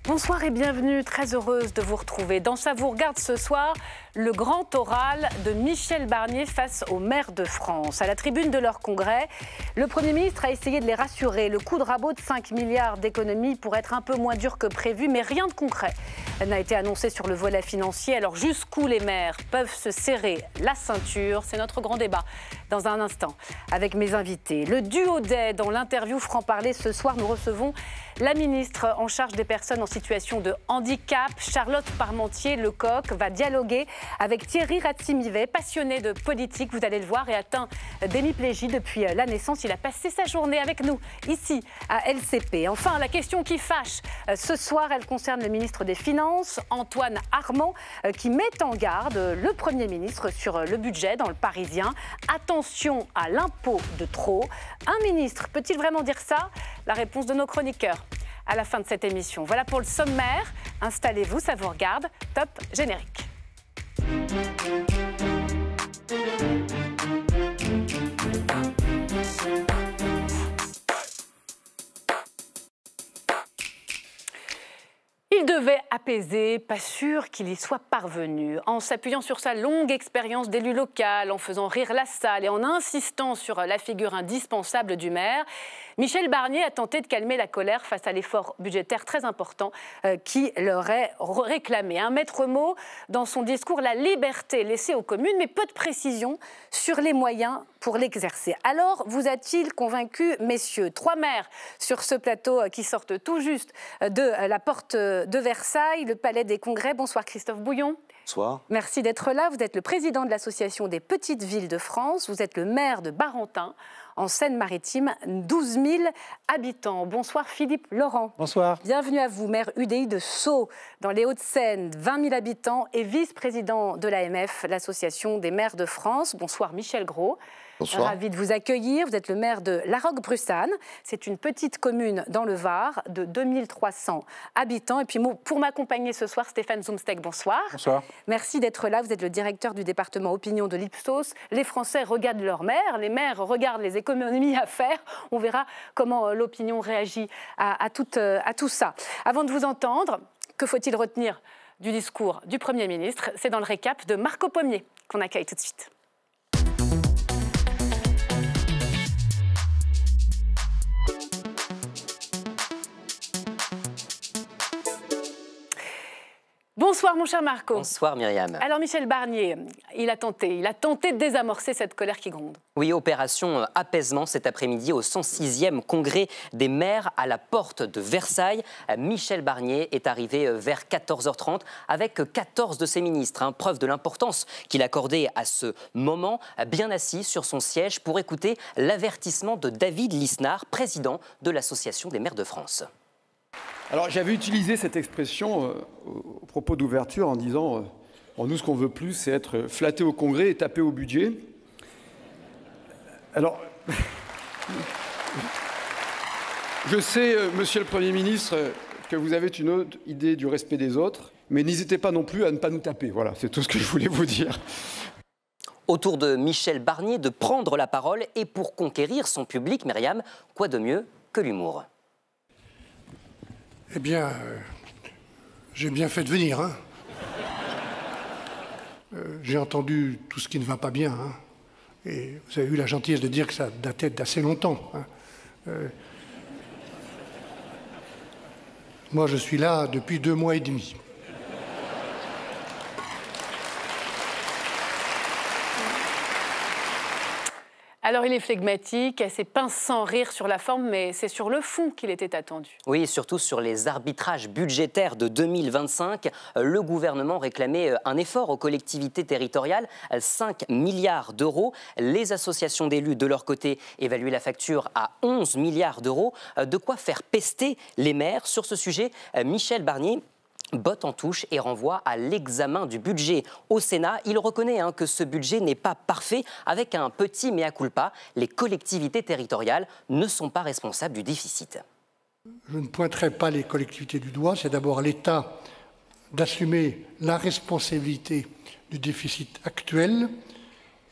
Bonsoir et bienvenue, très heureuse de vous retrouver. Dans Ça vous regarde ce soir, le grand oral de Michel Barnier face aux maires de France. À la tribune de leur congrès, le Premier ministre a essayé de les rassurer. Le coup de rabot de 5 milliards d'économies pourrait être un peu moins dur que prévu, mais rien de concret n'a été annoncé sur le volet financier. Alors jusqu'où les maires peuvent se serrer la ceinture? C'est notre grand débat dans un instant avec mes invités. Le duo des dans l'interview franc-parler ce soir, nous recevons la ministre en charge des personnes en situation de handicap, Charlotte Parmentier-Lecocq, va dialoguer avec Thierry Ratsimivet, passionné de politique, vous allez le voir, et atteint d'hémiplégie depuis la naissance. Il a passé sa journée avec nous, ici, à LCP. Enfin, la question qui fâche ce soir, elle concerne le ministre des Finances, Antoine Armand, qui met en garde le Premier ministre sur le budget dans le Parisien. Attention à l'impôt de trop. Un ministre peut-il vraiment dire ça? La réponse de nos chroniqueurs à la fin de cette émission. Voilà pour le sommaire. Installez-vous, ça vous regarde. Top générique. Il devait apaiser, pas sûr qu'il y soit parvenu. En s'appuyant sur sa longue expérience d'élu local, en faisant rire la salle et en insistant sur la figure indispensable du maire, Michel Barnier a tenté de calmer la colère face à l'effort budgétaire très important qui leur est réclamé. Un maître mot dans son discours, la liberté laissée aux communes, mais peu de précision sur les moyens pour l'exercer. Alors, vous a-t-il convaincu, messieurs? 3 maires sur ce plateau qui sortent tout juste de la porte de Versailles, le palais des congrès. Bonsoir Christophe Bouillon. Bonsoir. Merci d'être là. Vous êtes le président de l'Association des petites villes de France. Vous êtes le maire de Barentin, en Seine-Maritime, 12 000 habitants. Bonsoir Philippe Laurent. Bonsoir. Bienvenue à vous, maire UDI de Sceaux, dans les Hauts-de-Seine, 20 000 habitants et vice-président de l'AMF, l'Association des maires de France. Bonsoir Michel Gros. Bonsoir. Ravi de vous accueillir. Vous êtes le maire de La Roque-Brussanne. C'est une petite commune dans le Var de 2300 habitants. Et puis pour m'accompagner ce soir, Stéphane Zumsteg, bonsoir. Bonsoir. Merci d'être là. Vous êtes le directeur du département opinion de l'Ipsos. Les Français regardent leur maire, les maires regardent les économies à faire. On verra comment l'opinion réagit à tout ça. Avant de vous entendre, que faut-il retenir du discours du Premier ministre? C'est dans le récap de Marco Pommier qu'on accueille tout de suite. Bonsoir mon cher Marco. Bonsoir Myriam. Alors Michel Barnier, il a tenté de désamorcer cette colère qui gronde. Oui, opération apaisement cet après-midi au 106e congrès des maires à la porte de Versailles. Michel Barnier est arrivé vers 14h30 avec 14 de ses ministres. Preuve de l'importance qu'il accordait à ce moment, bien assis sur son siège pour écouter l'avertissement de David Lisnard, président de l'Association des maires de France. Alors j'avais utilisé cette expression au propos d'ouverture en disant nous ce qu'on veut plus c'est être flatté au congrès et taper au budget. Alors je sais monsieur le Premier ministre que vous avez une autre idée du respect des autres, mais n'hésitez pas non plus à ne pas nous taper. Voilà, c'est tout ce que je voulais vous dire. Autour de Michel Barnier de prendre la parole et pour conquérir son public, Myriam, quoi de mieux que l'humour? Eh bien, j'ai bien fait de venir. J'ai entendu tout ce qui ne va pas bien. Et vous avez eu la gentillesse de dire que ça datait d'assez longtemps. Moi, je suis là depuis 2 mois et demi. Alors il est flegmatique, assez pince sans rire sur la forme, mais c'est sur le fond qu'il était attendu. Oui, et surtout sur les arbitrages budgétaires de 2025. Le gouvernement réclamait un effort aux collectivités territoriales, 5 milliards d'euros. Les associations d'élus, de leur côté, évaluaient la facture à 11 milliards d'euros. De quoi faire pester les maires. Sur ce sujet, Michel Barnier botte en touche et renvoie à l'examen du budget au Sénat. Il reconnaît que ce budget n'est pas parfait, avec un petit mea culpa. Les collectivités territoriales ne sont pas responsables du déficit. Je ne pointerai pas les collectivités du doigt. C'est d'abord à l'État d'assumer la responsabilité du déficit actuel.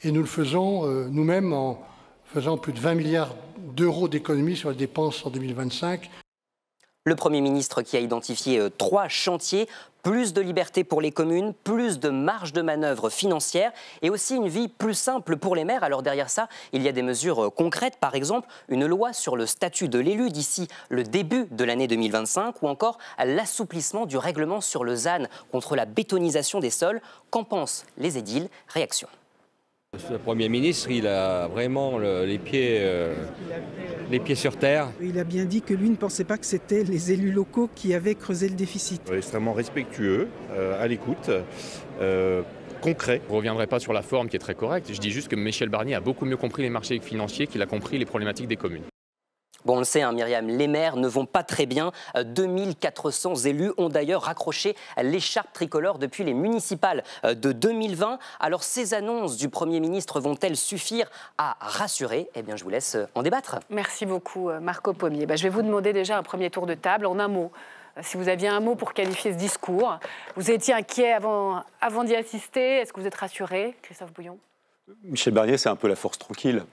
Et nous le faisons nous-mêmes en faisant plus de 20 milliards d'euros d'économies sur les dépenses en 2025. Le Premier ministre qui a identifié 3 chantiers, plus de liberté pour les communes, plus de marge de manœuvre financière et aussi une vie plus simple pour les maires. Alors derrière ça, il y a des mesures concrètes, par exemple une loi sur le statut de l'élu d'ici le début de l'année 2025 ou encore l'assouplissement du règlement sur le ZAN contre la bétonisation des sols. Qu'en pensent les édiles? Réaction. Le Premier ministre, il a vraiment les pieds sur terre. Il a bien dit que lui ne pensait pas que c'était les élus locaux qui avaient creusé le déficit. Extrêmement respectueux, à l'écoute, concret. Je ne reviendrai pas sur la forme qui est très correcte. Je dis juste que Michel Barnier a beaucoup mieux compris les marchés financiers qu'il a compris les problématiques des communes. Bon, on le sait, Myriam, les maires ne vont pas très bien. 2400 élus ont d'ailleurs raccroché l'écharpe tricolore depuis les municipales de 2020. Alors, ces annonces du Premier ministre vont-elles suffire à rassurer? Eh bien, je vous laisse en débattre. Merci beaucoup, Marco Pommier. Je vais vous demander déjà un premier tour de table en un mot. Si vous aviez un mot pour qualifier ce discours, vous étiez inquiet avant d'y assister. Est-ce que vous êtes rassuré, Christophe Bouillon? Michel Barnier, c'est un peu la force tranquille.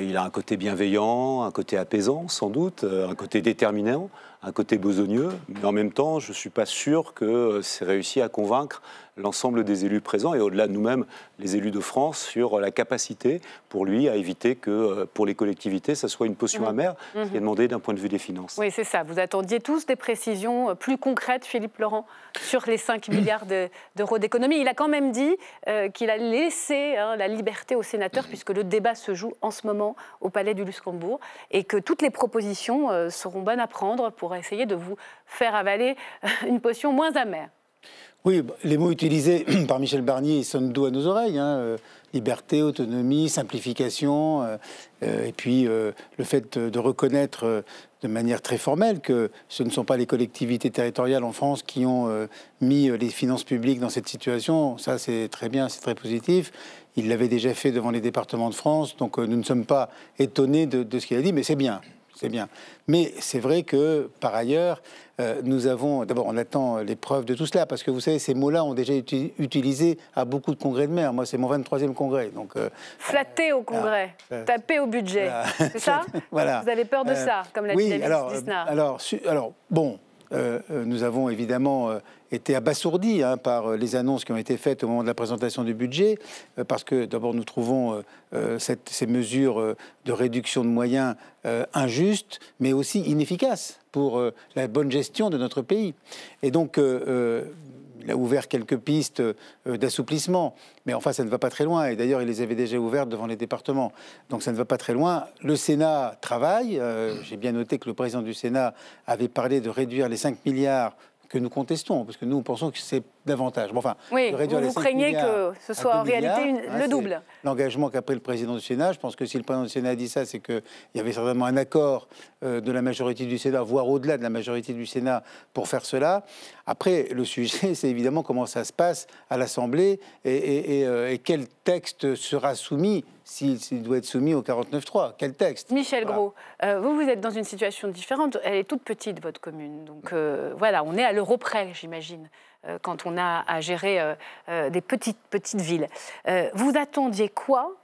Il a un côté bienveillant, un côté apaisant, sans doute, un côté déterminant, un côté besogneux. Mais en même temps, je ne suis pas sûr que c'est réussi à convaincre l'ensemble des élus présents et au-delà de nous-mêmes, les élus de France, sur la capacité pour lui à éviter que pour les collectivités, ça soit une potion amère, ce qui est demandé d'un point de vue des finances. Oui, c'est ça. Vous attendiez tous des précisions plus concrètes, Philippe Laurent, sur les 5 milliards d'euros d'économie. Il a quand même dit qu'il a laissé la liberté aux sénateurs, puisque le débat se joue en ce moment au Palais du Luxembourg, et que toutes les propositions seront bonnes à prendre pour essayer de vous faire avaler une potion moins amère. Oui, les mots utilisés par Michel Barnier sonnent doux à nos oreilles. Liberté, autonomie, simplification, et puis le fait de reconnaître de manière très formelle que ce ne sont pas les collectivités territoriales en France qui ont mis les finances publiques dans cette situation. Ça, c'est très bien, c'est très positif. Il l'avait déjà fait devant les départements de France, donc nous ne sommes pas étonnés de ce qu'il a dit, mais c'est bien. C'est bien. Mais c'est vrai que, par ailleurs, nous avons... D'abord, on attend les preuves de tout cela, parce que vous savez, ces mots-là ont déjà été utilisés à beaucoup de congrès de maires. Moi, c'est mon 23e congrès. Donc, flatter au congrès, taper au budget, c'est ça? Voilà. Vous avez peur de ça, comme l'a dit David Lisnard. Alors, bon, nous avons évidemment été abasourdis par les annonces qui ont été faites au moment de la présentation du budget, parce que d'abord nous trouvons ces mesures de réduction de moyens injustes, mais aussi inefficaces pour la bonne gestion de notre pays. Et donc, il a ouvert quelques pistes d'assouplissement, mais enfin, ça ne va pas très loin. Et d'ailleurs, il les avait déjà ouvertes devant les départements. Donc, ça ne va pas très loin. Le Sénat travaille. J'ai bien noté que le président du Sénat avait parlé de réduire les 5 milliards que nous contestons, parce que nous pensons que c'est davantage. Bon, enfin, oui, vous craignez que ce soit en réalité le double. L'engagement qu'a pris le président du Sénat, je pense que si le président du Sénat a dit ça, c'est qu'il y avait certainement un accord de la majorité du Sénat, voire au-delà de la majorité du Sénat, pour faire cela. Après, le sujet, c'est évidemment comment ça se passe à l'Assemblée et quel texte sera soumis, s'il doit être soumis au 49.3. Quel texte? Michel Gros, vous êtes dans une situation différente. Elle est toute petite, votre commune. Donc voilà, on est à l'euro près, j'imagine, quand on a à gérer des petites villes. Vous attendiez quoi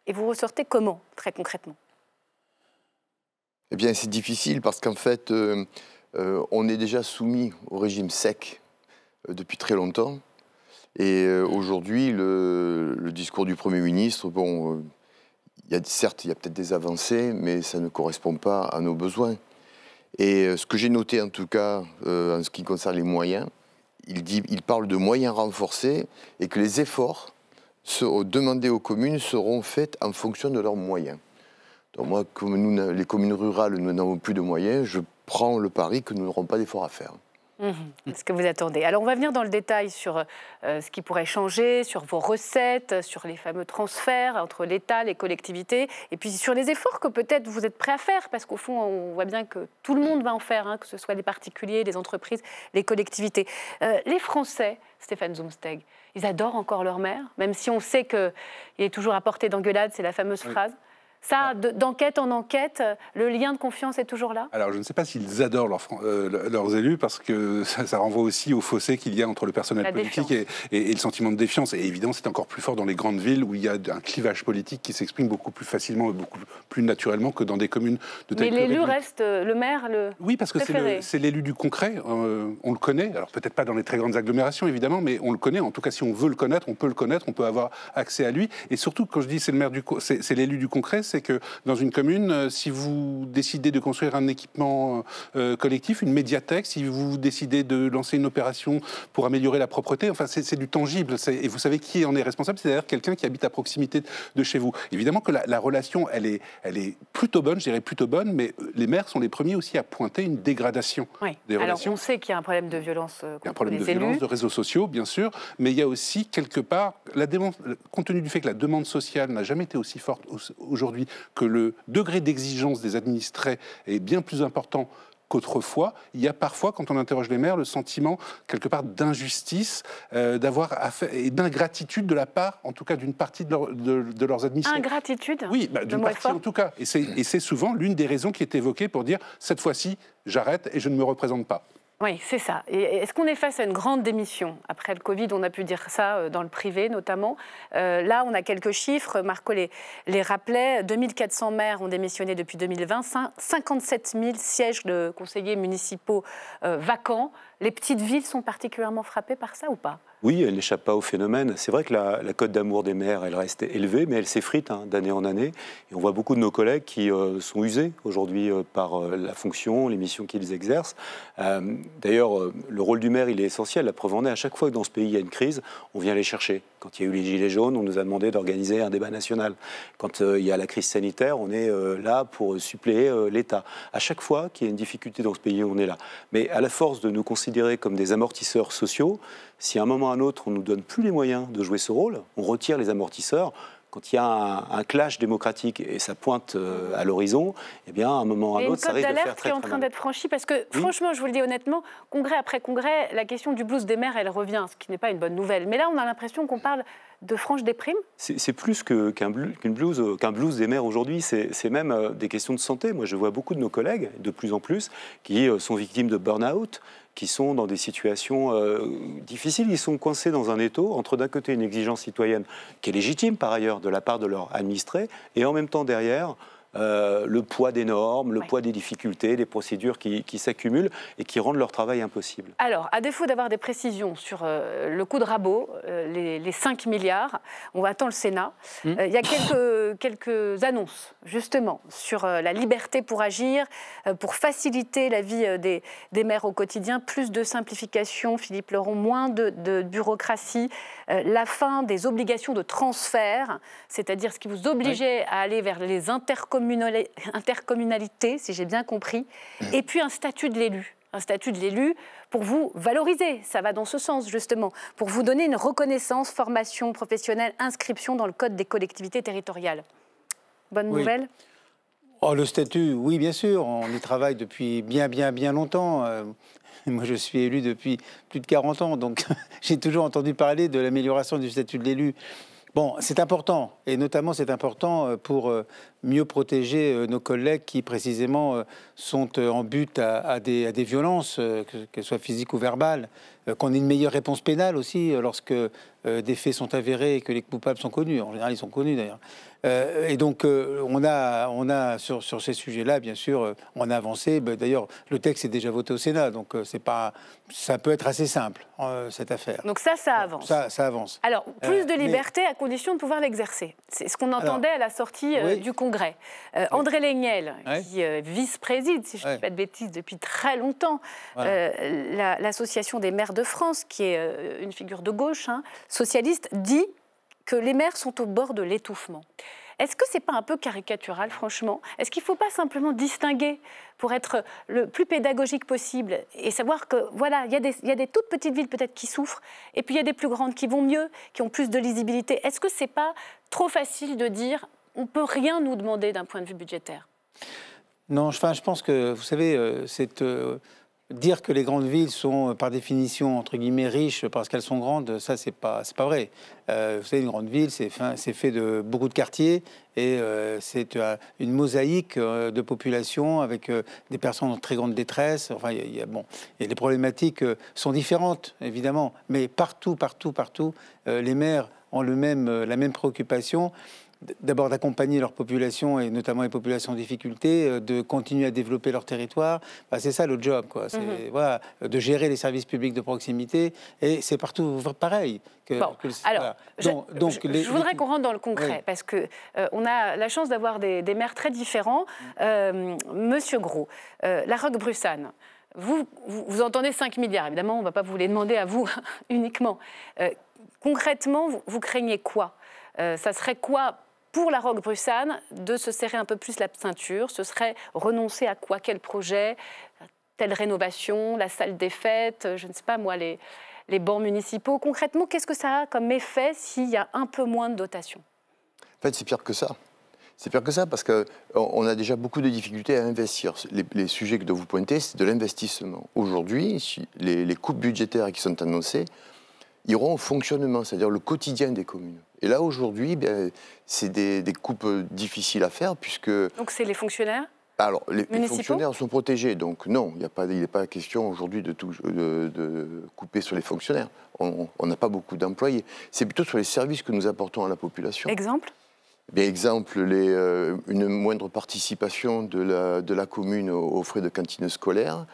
et vous ressortez comment, très concrètement? Eh bien, c'est difficile parce qu'en fait, on est déjà soumis au régime sec depuis très longtemps. Et aujourd'hui, le discours du Premier ministre, bon, certes, il y a peut-être des avancées, mais ça ne correspond pas à nos besoins. Et ce que j'ai noté, en tout cas, en ce qui concerne les moyens, il parle de moyens renforcés et que les efforts demandés aux communes seront faits en fonction de leurs moyens. Donc moi, comme nous, les communes rurales, nous n'avons plus de moyens, je prends le pari que nous n'aurons pas d'efforts à faire. Ce que vous attendez. Alors, on va venir dans le détail sur ce qui pourrait changer, sur vos recettes, sur les fameux transferts entre l'État, les collectivités, et puis sur les efforts que peut-être vous êtes prêts à faire, parce qu'au fond, on voit bien que tout le monde va en faire, que ce soit les particuliers, les entreprises, les collectivités. Les Français, Stéphane Zumsteg, ils adorent encore leur maire, même si on sait qu'il est toujours à portée d'engueulade, c'est la fameuse phrase. Ça, d'enquête en enquête, le lien de confiance est toujours là? Alors, je ne sais pas s'ils adorent leurs élus, parce que ça renvoie aussi au fossé qu'il y a entre le personnel politique et le sentiment de défiance. Et évidemment, c'est encore plus fort dans les grandes villes où il y a un clivage politique qui s'exprime beaucoup plus facilement et beaucoup plus naturellement que dans des communes de taille plus réduite. Mais l'élu reste le maire, Oui, parce que c'est l'élu du concret. On le connaît. Alors, peut-être pas dans les très grandes agglomérations, évidemment, mais on le connaît. En tout cas, si on veut le connaître, on peut le connaître, on peut avoir accès à lui. Et surtout, quand je dis c'est l'élu du concret, c'est que dans une commune, si vous décidez de construire un équipement collectif, une médiathèque, si vous décidez de lancer une opération pour améliorer la propreté, enfin c'est du tangible. Et vous savez qui en est responsable, c'est d'ailleurs quelqu'un qui habite à proximité de chez vous. Évidemment que la relation, elle est plutôt bonne, je dirais plutôt bonne, mais les maires sont les premiers aussi à pointer une dégradation des Alors relations. on sait qu'il y a un problème de violence contre les élus. Il y a un problème de violence, de réseaux sociaux, bien sûr, mais il y a aussi quelque part, compte tenu du fait que la demande sociale n'a jamais été aussi forte aujourd'hui, que le degré d'exigence des administrés est bien plus important qu'autrefois, il y a parfois, quand on interroge les maires, le sentiment, quelque part, d'injustice, et d'ingratitude de la part, en tout cas, d'une partie de leurs administrés. Ingratitude? Oui, d'une partie en tout cas. Et c'est souvent l'une des raisons qui est évoquée pour dire, cette fois-ci, j'arrête et je ne me représente pas. Oui, c'est ça. Et est-ce qu'on est face à une grande démission? Après le Covid, on a pu dire ça dans le privé notamment. Là, on a quelques chiffres. Marco les rappelait. 2400 maires ont démissionné depuis 2020. 57 000 sièges de conseillers municipaux vacants. Les petites villes sont particulièrement frappées par ça ou pas? Oui, elle n'échappe pas au phénomène. C'est vrai que la cote d'amour des maires, elle reste élevée, mais elle s'effrite d'année en année. Et on voit beaucoup de nos collègues qui sont usés aujourd'hui par la fonction, les missions qu'ils exercent. D'ailleurs, le rôle du maire, il est essentiel. La preuve en est, à chaque fois que dans ce pays, il y a une crise, on vient les chercher. Quand il y a eu les Gilets jaunes, on nous a demandé d'organiser un débat national. Quand il y a la crise sanitaire, on est là pour suppléer l'État. À chaque fois qu'il y a une difficulté dans ce pays, on est là. Mais à la force de nous considérer comme des amortisseurs sociaux, si à un moment ou à un autre, on ne nous donne plus les moyens de jouer ce rôle, on retire les amortisseurs. Quand il y a un clash démocratique et ça pointe à l'horizon, eh bien, à un moment ou à un autre, ça risque de faire très, très mal. Il y a une cote d'alerte qui est en train d'être franchie parce que, franchement, je vous le dis honnêtement, congrès après congrès, la question du blues des maires, elle revient, ce qui n'est pas une bonne nouvelle. Mais là, on a l'impression qu'on parle de franche déprime. C'est plus qu'un blues des maires aujourd'hui, c'est même des questions de santé. Moi, je vois beaucoup de nos collègues, de plus en plus, qui sont victimes de burn-out, qui sont dans des situations difficiles, ils sont coincés dans un étau entre d'un côté une exigence citoyenne qui est légitime par ailleurs de la part de leurs administrés et en même temps derrière le poids des normes, le poids des difficultés, des procédures qui s'accumulent et qui rendent leur travail impossible. Alors, à défaut d'avoir des précisions sur le coup de rabot, les 5 milliards, on attend le Sénat. Il y a quelques annonces, justement, sur la liberté pour agir, pour faciliter la vie des maires au quotidien, plus de simplification, Philippe Leron, moins de bureaucratie, la fin des obligations de transfert, c'est-à-dire ce qui vous obligeait à aller vers les intercommunalités, si j'ai bien compris, et puis un statut de l'élu. Un statut de l'élu pour vous valoriser, ça va dans ce sens justement, pour vous donner une reconnaissance, formation professionnelle, inscription dans le code des collectivités territoriales. Bonne nouvelle ? Le statut, oui bien sûr, on y travaille depuis bien longtemps. Moi je suis élu depuis plus de 40 ans, donc j'ai toujours entendu parler de l'amélioration du statut de l'élu. Bon, c'est important, et notamment c'est important pour mieux protéger nos collègues qui précisément sont en but à des violences, qu'elles soient physiques ou verbales, qu'on ait une meilleure réponse pénale aussi lorsque des faits sont avérés et que les coupables sont connus. En général, ils sont connus d'ailleurs. Et donc, on a sur ces sujets-là, bien sûr, on a avancé. D'ailleurs, le texte est déjà voté au Sénat, donc ça peut être assez simple, cette affaire. Donc ça avance. Ça avance. Alors, plus de liberté à condition de pouvoir l'exercer. C'est ce qu'on entendait à la sortie du Congrès. André Laignel, qui vice-préside, si je ne dis pas de bêtises, depuis très longtemps, l'association des maires de France, qui est une figure de gauche, socialiste, dit que les maires sont au bord de l'étouffement. Est-ce que ce n'est pas un peu caricatural, franchement? Est-ce qu'il ne faut pas simplement distinguer pour être le plus pédagogique possible et savoir que, voilà, il y a des toutes petites villes peut-être qui souffrent et puis il y a des plus grandes qui vont mieux, qui ont plus de lisibilité. Est-ce que ce n'est pas trop facile de dire on ne peut rien nous demander d'un point de vue budgétaire? Non, je pense que, vous savez, dire que les grandes villes sont par définition entre guillemets riches parce qu'elles sont grandes, ça c'est pas vrai. Vous savez, une grande ville, c'est fait de beaucoup de quartiers et c'est une mosaïque de population avec des personnes en très grande détresse. Enfin, et les problématiques sont différentes évidemment, mais partout, les maires ont la même préoccupation. D'abord d'accompagner leur population, et notamment les populations en difficulté, de continuer à développer leur territoire. C'est ça le job, quoi. C'est voilà, de gérer les services publics de proximité, et c'est partout pareil. Alors, je voudrais qu'on rentre dans le concret, parce que on a la chance d'avoir des maires très différents. Monsieur Gros, la Roquebrune, vous entendez 5 milliards, évidemment, on ne va pas vous les demander à vous uniquement. Concrètement, vous craignez quoi? Ça serait quoi pour la Roquebrune de se serrer un peu plus la ceinture? Ce serait renoncer à quoi? Quel projet? Telle rénovation, la salle des fêtes, je ne sais pas moi, les bancs municipaux. Concrètement, qu'est-ce que ça a comme effet s'il y a un peu moins de dotation? En fait, c'est pire que ça. C'est pire que ça parce qu'on a déjà beaucoup de difficultés à investir. Les sujets que vous pointez, c'est de l'investissement. Aujourd'hui, les coupes budgétaires qui sont annoncées iront au fonctionnement, c'est-à-dire le quotidien des communes. Et là, aujourd'hui, c'est des coupes difficiles à faire puisque... Donc c'est les fonctionnaires? Alors, les fonctionnaires sont protégés, donc non, il n'est pas question aujourd'hui de couper sur les fonctionnaires. On n'a pas beaucoup d'employés. C'est plutôt sur les services que nous apportons à la population. Exemple? Exemple, une moindre participation de la commune aux frais de cantine scolaire,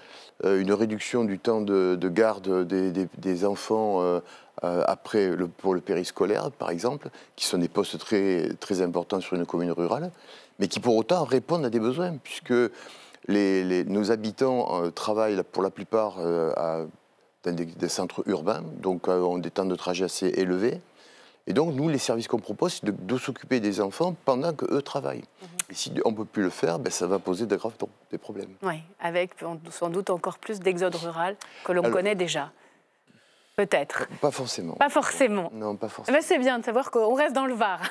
une réduction du temps de garde des enfants pour le périscolaire, par exemple, qui sont des postes très, très importants sur une commune rurale, mais qui pour autant répondent à des besoins, puisque nos habitants travaillent pour la plupart dans des centres urbains, donc ont des temps de trajet assez élevés. Et donc, nous, les services qu'on propose, c'est de s'occuper des enfants pendant qu'eux travaillent. Et si on ne peut plus le faire, ça va poser des graves problèmes. Oui, avec sans doute encore plus d'exode rural que l'on connaît déjà. Peut-être. Pas forcément. Pas forcément. Non, pas forcément. C'est bien de savoir qu'on reste dans le Var.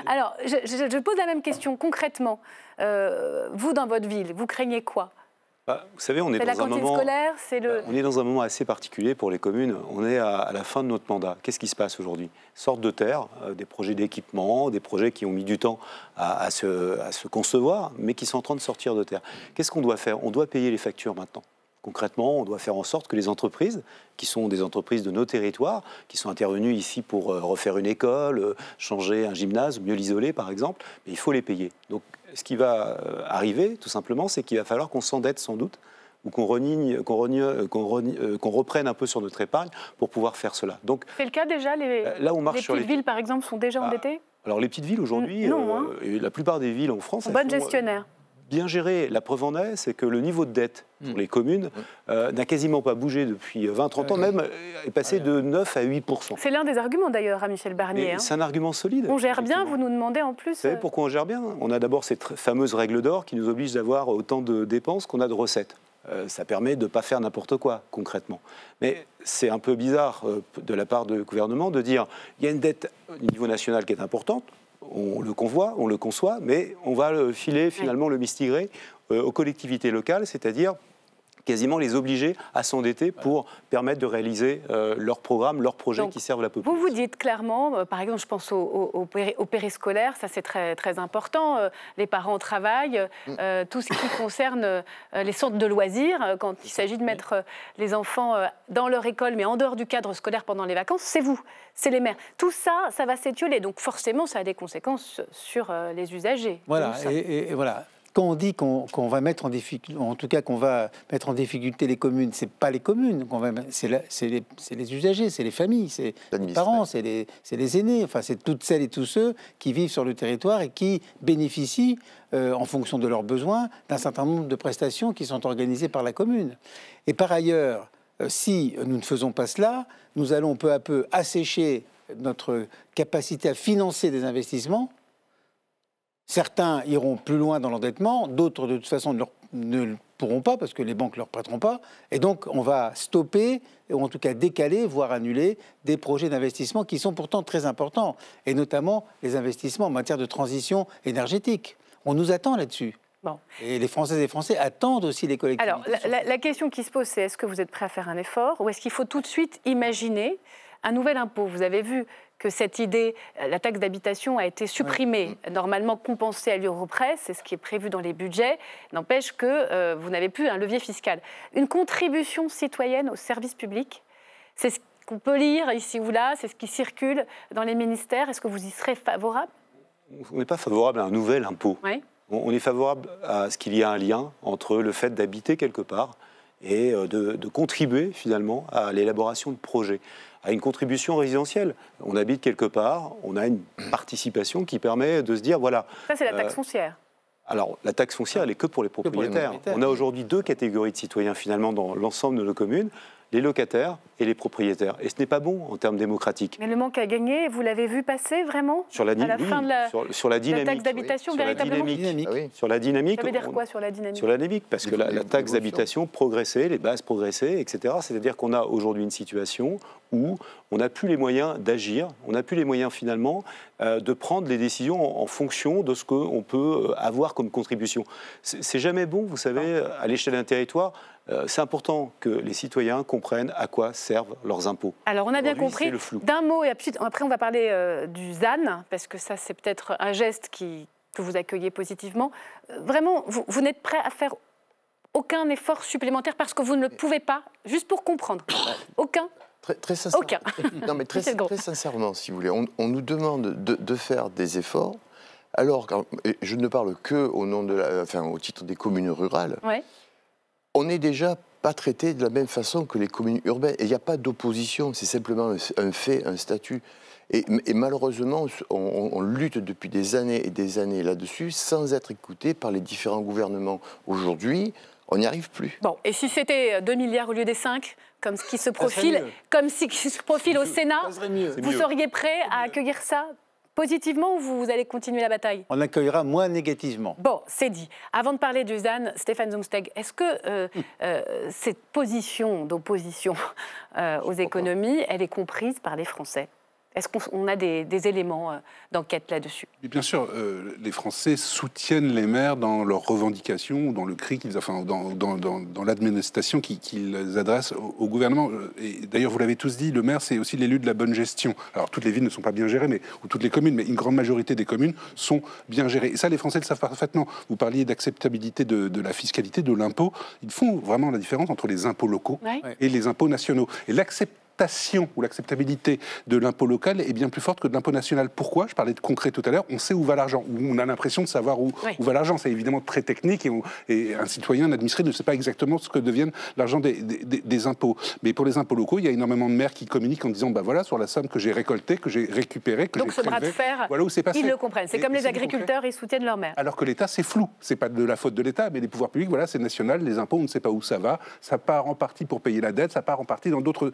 Alors, je pose la même question concrètement. Vous, dans votre ville, vous craignez quoi? Vous savez, on est dans un moment... On est dans un moment assez particulier pour les communes. On est à la fin de notre mandat. Qu'est-ce qui se passe aujourd'hui? Sortent de terre des projets d'équipement, des projets qui ont mis du temps à se concevoir, mais qui sont en train de sortir de terre. Qu'est-ce qu'on doit faire? On doit payer les factures maintenant. Concrètement, on doit faire en sorte que les entreprises, qui sont des entreprises de nos territoires, qui sont intervenues ici pour refaire une école, changer un gymnase, mieux l'isoler par exemple, mais il faut les payer. Donc ce qui va arriver, tout simplement, c'est qu'il va falloir qu'on s'endette sans doute, ou qu'on reprenne un peu sur notre épargne pour pouvoir faire cela. Donc, c'est le cas déjà? Les petites villes, par exemple, sont déjà endettées? Alors les petites villes aujourd'hui, et la plupart des villes en France... Sont bonnes gestionnaires. Bien géré. La preuve en est, c'est que le niveau de dette pour les communes n'a quasiment pas bougé depuis 20-30 ans, même est passé de 9 à 8%. C'est l'un des arguments d'ailleurs à Michel Barnier. C'est un argument solide. On gère bien, vous nous demandez en plus... Vous savez pourquoi on gère bien? On a d'abord cette fameuse règle d'or qui nous oblige d'avoir autant de dépenses qu'on a de recettes. Ça permet de ne pas faire n'importe quoi, concrètement. Mais c'est un peu bizarre de la part du gouvernement de dire il y a une dette au niveau national qui est importante. On le conçoit, mais on va le filer, finalement, le mistigrer aux collectivités locales, c'est-à-dire quasiment les obliger à s'endetter pour permettre de réaliser leurs programmes, leurs projets. Donc, qui servent la population. Vous dites clairement, par exemple, je pense au périscolaire, ça c'est très, très important, les parents travaillent, tout ce qui concerne les centres de loisirs, quand il s'agit de mettre les enfants dans leur école, mais en dehors du cadre scolaire pendant les vacances, c'est vous, c'est les maires. Tout ça, ça va s'étioler, donc forcément ça a des conséquences sur les usagers. Voilà, et voilà. Quand on dit qu'on va mettre en difficulté, en tout cas qu'on va mettre en difficulté les communes, c'est pas les communes, c'est les usagers, c'est les familles, c'est les parents, c'est les aînés, enfin c'est toutes celles et tous ceux qui vivent sur le territoire et qui bénéficient, en fonction de leurs besoins, d'un certain nombre de prestations qui sont organisées par la commune. Et par ailleurs, si nous ne faisons pas cela, nous allons peu à peu assécher notre capacité à financer des investissements. Certains iront plus loin dans l'endettement, d'autres de toute façon ne le pourront pas parce que les banques ne leur prêteront pas. Et donc on va stopper, ou en tout cas décaler, voire annuler des projets d'investissement qui sont pourtant très importants, et notamment les investissements en matière de transition énergétique. On nous attend là-dessus. Bon. Et les Françaises et les Français attendent aussi les collectivités. Alors, la question qui se pose, c'est est-ce que vous êtes prêt à faire un effort ou est-ce qu'il faut tout de suite imaginer un nouvel impôt? Vous avez vu que cette idée, la taxe d'habitation a été supprimée, normalement compensée à l'euro près, c'est ce qui est prévu dans les budgets, n'empêche que vous n'avez plus un levier fiscal. Une contribution citoyenne au service public, c'est ce qu'on peut lire ici ou là, c'est ce qui circule dans les ministères. Est-ce que vous y serez favorable? On n'est pas favorable à un nouvel impôt. Oui. On est favorable à ce qu'il y ait un lien entre le fait d'habiter quelque part et de contribuer finalement à l'élaboration de projets, à une contribution résidentielle. On habite quelque part, on a une participation qui permet de se dire, voilà... Ça, c'est la taxe foncière. Alors, la taxe foncière, elle n'est que pour les propriétaires. On a aujourd'hui 2 catégories de citoyens finalement dans l'ensemble de nos communes, les locataires et les propriétaires. Et ce n'est pas bon en termes démocratiques. Mais le manque à gagner, vous l'avez vu passer vraiment sur la, à la fin de la, sur la dynamique, taxe d'habitation, oui, véritablement dynamique. Ah oui. Sur la dynamique. Ça veut dire quoi sur la dynamique? Sur la dynamique, parce que la taxe d'habitation progressait, les bases progressaient, etc. C'est-à-dire qu'on a aujourd'hui une situation où on n'a plus les moyens d'agir, on n'a plus les moyens finalement de prendre les décisions en fonction de ce qu'on peut avoir comme contribution. C'est jamais bon, vous savez, à l'échelle d'un territoire. C'est important que les citoyens comprennent à quoi servent leurs impôts. Alors, on a bien compris. D'un mot, et après, on va parler du ZAN, parce que ça, c'est peut-être un geste que vous accueillez positivement. Vraiment, vous n'êtes prêt à faire aucun effort supplémentaire parce que vous ne le pouvez pas, juste pour comprendre. Aucun? Très sincèrement. Aucun. Non, mais très sincèrement, si vous voulez, on nous demande de faire des efforts, alors, je ne parle que au nom au titre des communes rurales. Ouais. On n'est déjà pas traité de la même façon que les communes urbaines. Et il n'y a pas d'opposition, c'est simplement un fait, un statut. Et malheureusement, on lutte depuis des années et des années là-dessus sans être écouté par les différents gouvernements. Aujourd'hui, on n'y arrive plus. Bon, et si c'était 2 milliards au lieu des 5, comme ce qui se profile, au Sénat, vous seriez prêt à accueillir ça positivement ou vous allez continuer la bataille? On accueillera moins négativement. Bon, c'est dit. Avant de parler du ZAN, Stéphane Zumsteg, est-ce que cette position d'opposition aux économies, elle est comprise par les Français? Est-ce qu'on a des éléments d'enquête là-dessus? Bien sûr, les Français soutiennent les maires dans leurs revendications, dans le cri qu'ils, enfin, dans l'administration qu'ils adressent au gouvernement. Et d'ailleurs, vous l'avez tous dit, le maire, c'est aussi l'élu de la bonne gestion. Alors, toutes les villes ne sont pas bien gérées, ou toutes les communes, mais une grande majorité des communes sont bien gérées. Et ça, les Français le savent parfaitement. Vous parliez d'acceptabilité de la fiscalité, de l'impôt. Ils font vraiment la différence entre les impôts locaux et les impôts nationaux. Et l'acceptation ou l'acceptabilité de l'impôt local est bien plus forte que de l'impôt national. Pourquoi? Je parlais de concret tout à l'heure. On sait où va l'argent, ou on a l'impression de savoir où va l'argent. C'est évidemment très technique et un citoyen, un administré ne sait pas exactement ce que deviennent l'argent des impôts. Mais pour les impôts locaux, il y a énormément de maires qui communiquent en disant voilà, sur la somme que j'ai récoltée, que j'ai récupérée, que j'ai prélevée. Donc ce bras de fer, voilà où c'est passé. Ils le comprennent. C'est comme les agriculteurs, ils soutiennent leur maire. Alors que l'État, c'est flou. C'est pas de la faute de l'État, mais les pouvoirs publics, voilà, c'est national. Les impôts, on ne sait pas où ça va. Ça part en partie pour payer la dette, ça part en partie dans d'autres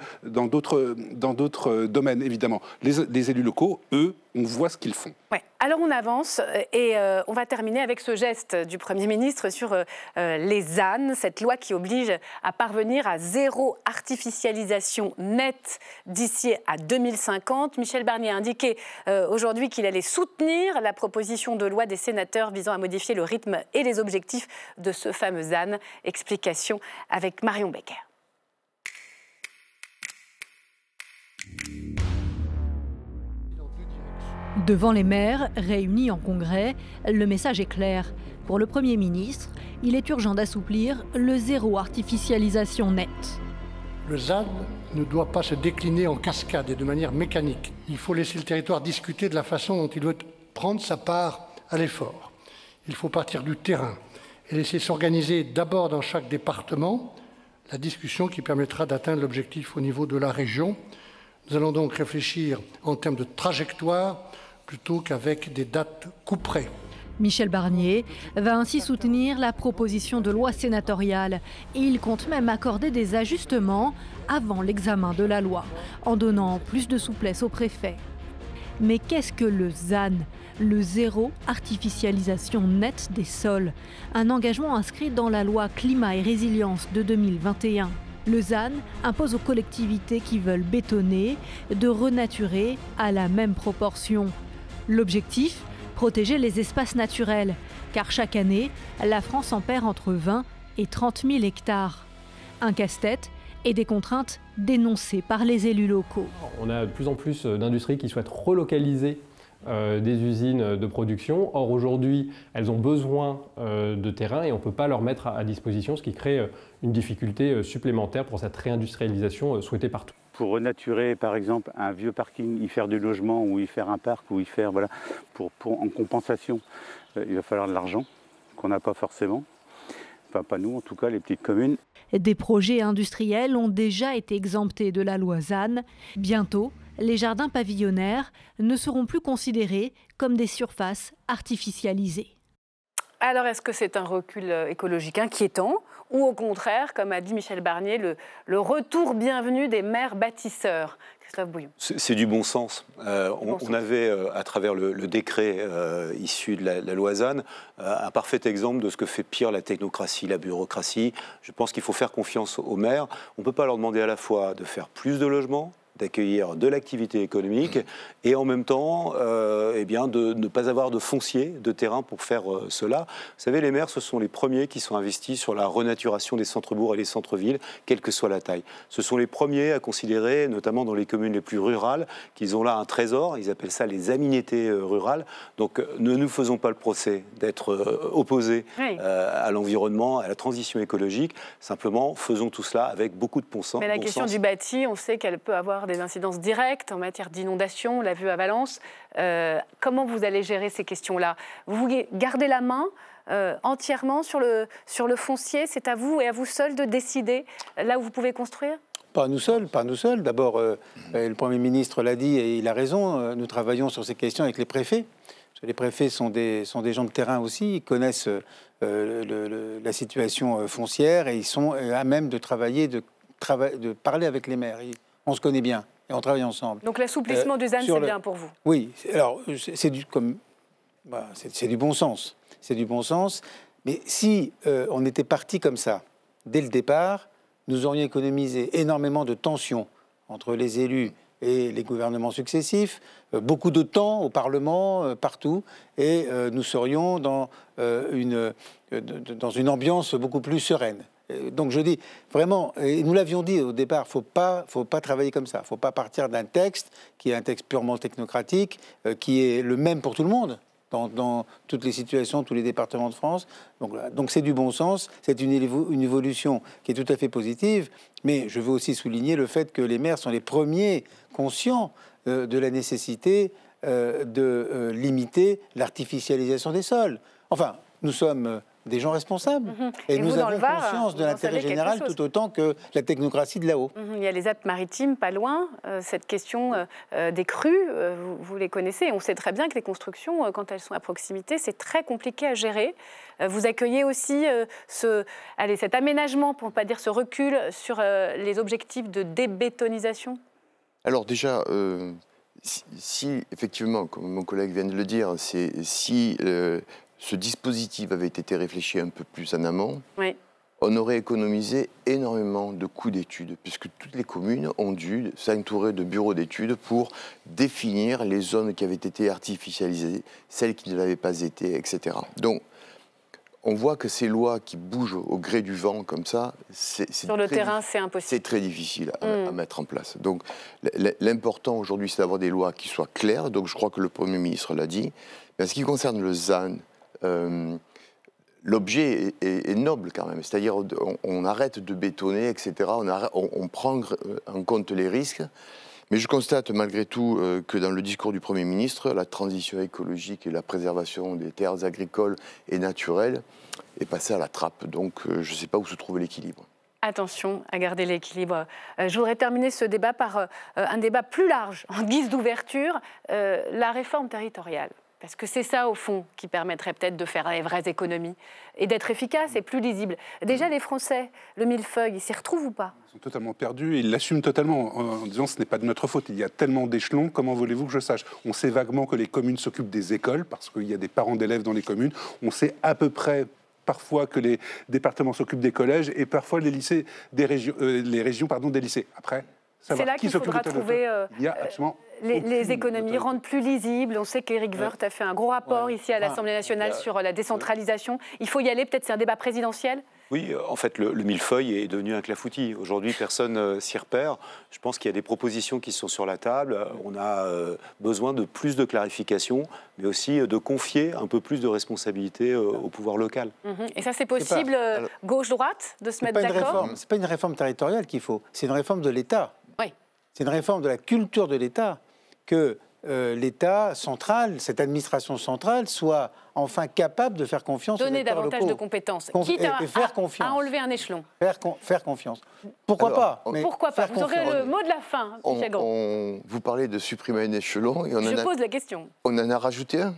domaines, évidemment. Les élus locaux, eux, on voit ce qu'ils font. Ouais. Alors on avance et on va terminer avec ce geste du Premier ministre sur les ZAN, cette loi qui oblige à parvenir à 0 artificialisation nette d'ici à 2050. Michel Barnier a indiqué aujourd'hui qu'il allait soutenir la proposition de loi des sénateurs visant à modifier le rythme et les objectifs de ce fameux ZAN. Explication avec Marion Becker. Devant les maires réunis en congrès, le message est clair. Pour le Premier ministre, il est urgent d'assouplir le 0 artificialisation nette. Le ZAN ne doit pas se décliner en cascade et de manière mécanique. Il faut laisser le territoire discuter de la façon dont il doit prendre sa part à l'effort. Il faut partir du terrain et laisser s'organiser d'abord dans chaque département la discussion qui permettra d'atteindre l'objectif au niveau de la région. Nous allons donc réfléchir en termes de trajectoire plutôt qu'avec des dates couperées. Michel Barnier va ainsi soutenir la proposition de loi sénatoriale et il compte même accorder des ajustements avant l'examen de la loi, en donnant plus de souplesse aux préfets. Mais qu'est-ce que le ZAN, le 0 artificialisation nette des sols, un engagement inscrit dans la loi Climat et Résilience de 2021. Le ZAN impose aux collectivités qui veulent bétonner de renaturer à la même proportion. L'objectif, protéger les espaces naturels. car chaque année, la France en perd entre 20 et 30 000 hectares. Un casse-tête et des contraintes dénoncées par les élus locaux. On a de plus en plus d'industries qui souhaitent relocaliser des usines de production. Or, aujourd'hui, elles ont besoin de terrain et on ne peut pas leur mettre à disposition, ce qui crée une difficulté supplémentaire pour cette réindustrialisation souhaitée partout. Pour renaturer, par exemple, un vieux parking, y faire du logement ou y faire un parc, ou y faire, voilà, en compensation, il va falloir de l'argent qu'on n'a pas forcément. Enfin, pas nous, en tout cas, les petites communes. Des projets industriels ont déjà été exemptés de la loi ZAN. Bientôt, les jardins pavillonnaires ne seront plus considérés comme des surfaces artificialisées. Alors, est-ce que c'est un recul écologique inquiétant ou au contraire, comme a dit Michel Barnier, le retour bienvenu des maires bâtisseurs? Christophe Bouillon. C'est du bon sens. On avait, à travers le décret issu de la loi ZAN, un parfait exemple de ce que fait pire la technocratie, la bureaucratie. Je pense qu'il faut faire confiance aux maires. On ne peut pas leur demander à la fois de faire plus de logements, d'accueillir de l'activité économique et en même temps eh bien de ne pas avoir de foncier, de terrain pour faire cela. Vous savez, les maires, ce sont les premiers qui sont investis sur la renaturation des centres-bourgs et des centres-villes, quelle que soit la taille. Ce sont les premiers à considérer, notamment dans les communes les plus rurales, qu'ils ont là un trésor, ils appellent ça les aménités rurales. Donc ne nous faisons pas le procès d'être opposés à l'environnement, à la transition écologique, simplement faisons tout cela avec beaucoup de bon sens. Mais la question du bâti, on sait qu'elle peut avoir des incidences directes en matière d'inondation, on l'a vu à Valence. Comment vous allez gérer ces questions-là? Vous gardez la main entièrement sur le foncier? C'est à vous et à vous seuls de décider là où vous pouvez construire? Pas nous seuls, pas nous seuls. D'abord, le Premier ministre l'a dit et il a raison, nous travaillons sur ces questions avec les préfets. Parce que les préfets sont des gens de terrain aussi, ils connaissent la situation foncière et ils sont à même de travailler, de parler avec les maires. On se connaît bien et on travaille ensemble. Donc l'assouplissement du ZAN, c'est bien pour vous? Oui, alors c'est du bon sens. C'est du bon sens. Mais si on était parti comme ça, dès le départ, nous aurions économisé énormément de tensions entre les élus et les gouvernements successifs, beaucoup de temps au Parlement, partout, et nous serions dans une ambiance beaucoup plus sereine. Donc je dis vraiment, et nous l'avions dit au départ, faut pas travailler comme ça. Faut pas partir d'un texte qui est un texte purement technocratique, qui est le même pour tout le monde, dans toutes les situations, tous les départements de France. Donc c'est du bon sens, c'est une évolution qui est tout à fait positive. Mais je veux aussi souligner le fait que les maires sont les premiers conscients de la nécessité de limiter l'artificialisation des sols. Enfin, nous sommes des gens responsables. Et nous avons conscience de l'intérêt général tout autant que la technocratie de là-haut. Il y a les Alpes-Maritimes, pas loin. Cette question des crues, vous les connaissez. On sait très bien que les constructions, quand elles sont à proximité, c'est très compliqué à gérer. Vous accueillez aussi cet aménagement, pour ne pas dire ce recul, sur les objectifs de débétonisation? Alors déjà, si effectivement, comme mon collègue vient de le dire, si ce dispositif avait été réfléchi un peu plus en amont, oui, on aurait économisé énormément de coûts d'études, puisque toutes les communes ont dû s'entourer de bureaux d'études pour définir les zones qui avaient été artificialisées, celles qui ne l'avaient pas été, etc. Donc, on voit que ces lois qui bougent au gré du vent comme ça, sur le terrain, c'est impossible. C'est très difficile à mettre en place. Donc, l'important aujourd'hui, c'est d'avoir des lois qui soient claires. Donc, je crois que le Premier ministre l'a dit. Mais en ce qui concerne le ZAN, l'objet est noble quand même. C'est-à-dire, on arrête de bétonner, etc. On prend en compte les risques. Mais je constate malgré tout que dans le discours du Premier ministre, la transition écologique et la préservation des terres agricoles et naturelles est passée à la trappe. Donc je ne sais pas où se trouve l'équilibre. Attention à garder l'équilibre. Je voudrais terminer ce débat par un débat plus large, en guise d'ouverture, la réforme territoriale. Parce que c'est ça, au fond, qui permettrait peut-être de faire les vraies économies et d'être efficace et plus lisible. Déjà, les Français, le millefeuille, ils s'y retrouvent ou pas? Ils sont totalement perdus et ils l'assument totalement en disant ce n'est pas de notre faute. Il y a tellement d'échelons, comment voulez-vous que je sache? On sait vaguement que les communes s'occupent des écoles parce qu'il y a des parents d'élèves dans les communes. On sait à peu près parfois que les départements s'occupent des collèges et parfois les régions des lycées. Après, c'est là qu'il faudra trouver les économies, rendre plus lisibles. On sait qu'Éric Woerth a fait un gros rapport ici à l'Assemblée nationale sur la décentralisation. Il faut y aller, peut-être c'est un débat présidentiel? Oui, en fait, le millefeuille est devenu un clafoutis. Aujourd'hui, personne s'y repère. Je pense qu'il y a des propositions qui sont sur la table. On a besoin de plus de clarification, mais aussi de confier un peu plus de responsabilité au pouvoir local. Et ça, c'est possible, gauche-droite, de se mettre d'accord? Ce n'est pas une réforme territoriale qu'il faut, c'est une réforme de l'État. Oui. C'est une réforme de la culture de l'État, que l'État central, cette administration centrale, soit enfin capable de faire confiance aux acteurs locaux. Donner davantage de compétences, quitte à enlever un échelon. Faire confiance. Pourquoi pas? Pourquoi pas? Vous aurez le mot de la fin, Michel Grand. Vous parlez de supprimer un échelon. Et Je pose la question. On en a rajouté un,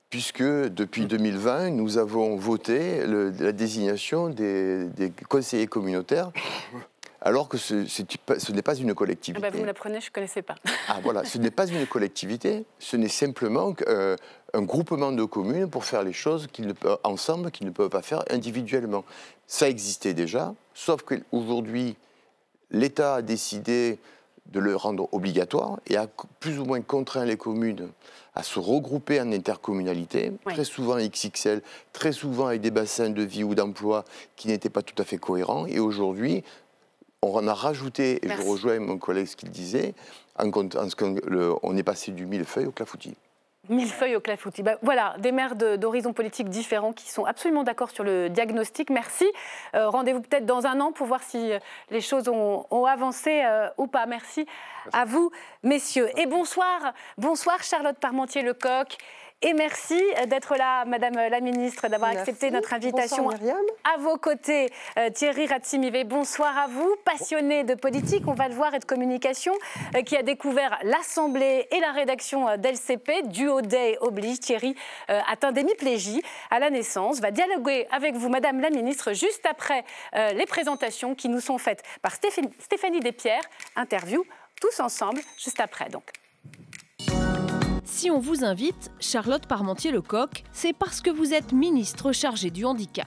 puisque depuis 2020, nous avons voté la désignation des conseillers communautaires. Alors que ce n'est pas une collectivité. Vous me l'apprenez, je ne connaissais pas. Ah voilà, ce n'est pas une collectivité, ce n'est simplement un groupement de communes pour faire les choses ensemble qu'ils ne peuvent pas faire individuellement. Ça existait déjà, sauf qu'aujourd'hui, l'État a décidé de le rendre obligatoire et a plus ou moins contraint les communes à se regrouper en intercommunalité, très souvent XXL, très souvent avec des bassins de vie ou d'emploi qui n'étaient pas tout à fait cohérents. Et aujourd'hui, on en a rajouté, et je rejoins mon collègue ce qu'il disait, on est passé du millefeuille au clafoutis. Millefeuille au clafoutis. Voilà, des maires d'horizons politiques différents qui sont absolument d'accord sur le diagnostic. Merci. Rendez-vous peut-être dans un an pour voir si les choses ont avancé ou pas. Merci à vous, messieurs. Et bonsoir Charlotte Parmentier-Lecocq. Et merci d'être là, Madame la Ministre, d'avoir accepté notre invitation. Bonsoir, à vos côtés, Thierry Ratsimivé, bonsoir à vous, passionné de politique, on va le voir, et de communication, qui a découvert l'Assemblée et la rédaction d'LCP. Duo Day oblige. Thierry, atteint d'hémiplégie à la naissance, va dialoguer avec vous, Madame la Ministre, juste après les présentations qui nous sont faites par Stéphanie Despierres. Interview, tous ensemble, juste après donc. Si on vous invite, Charlotte Parmentier-Lecocq, c'est parce que vous êtes ministre chargée du handicap.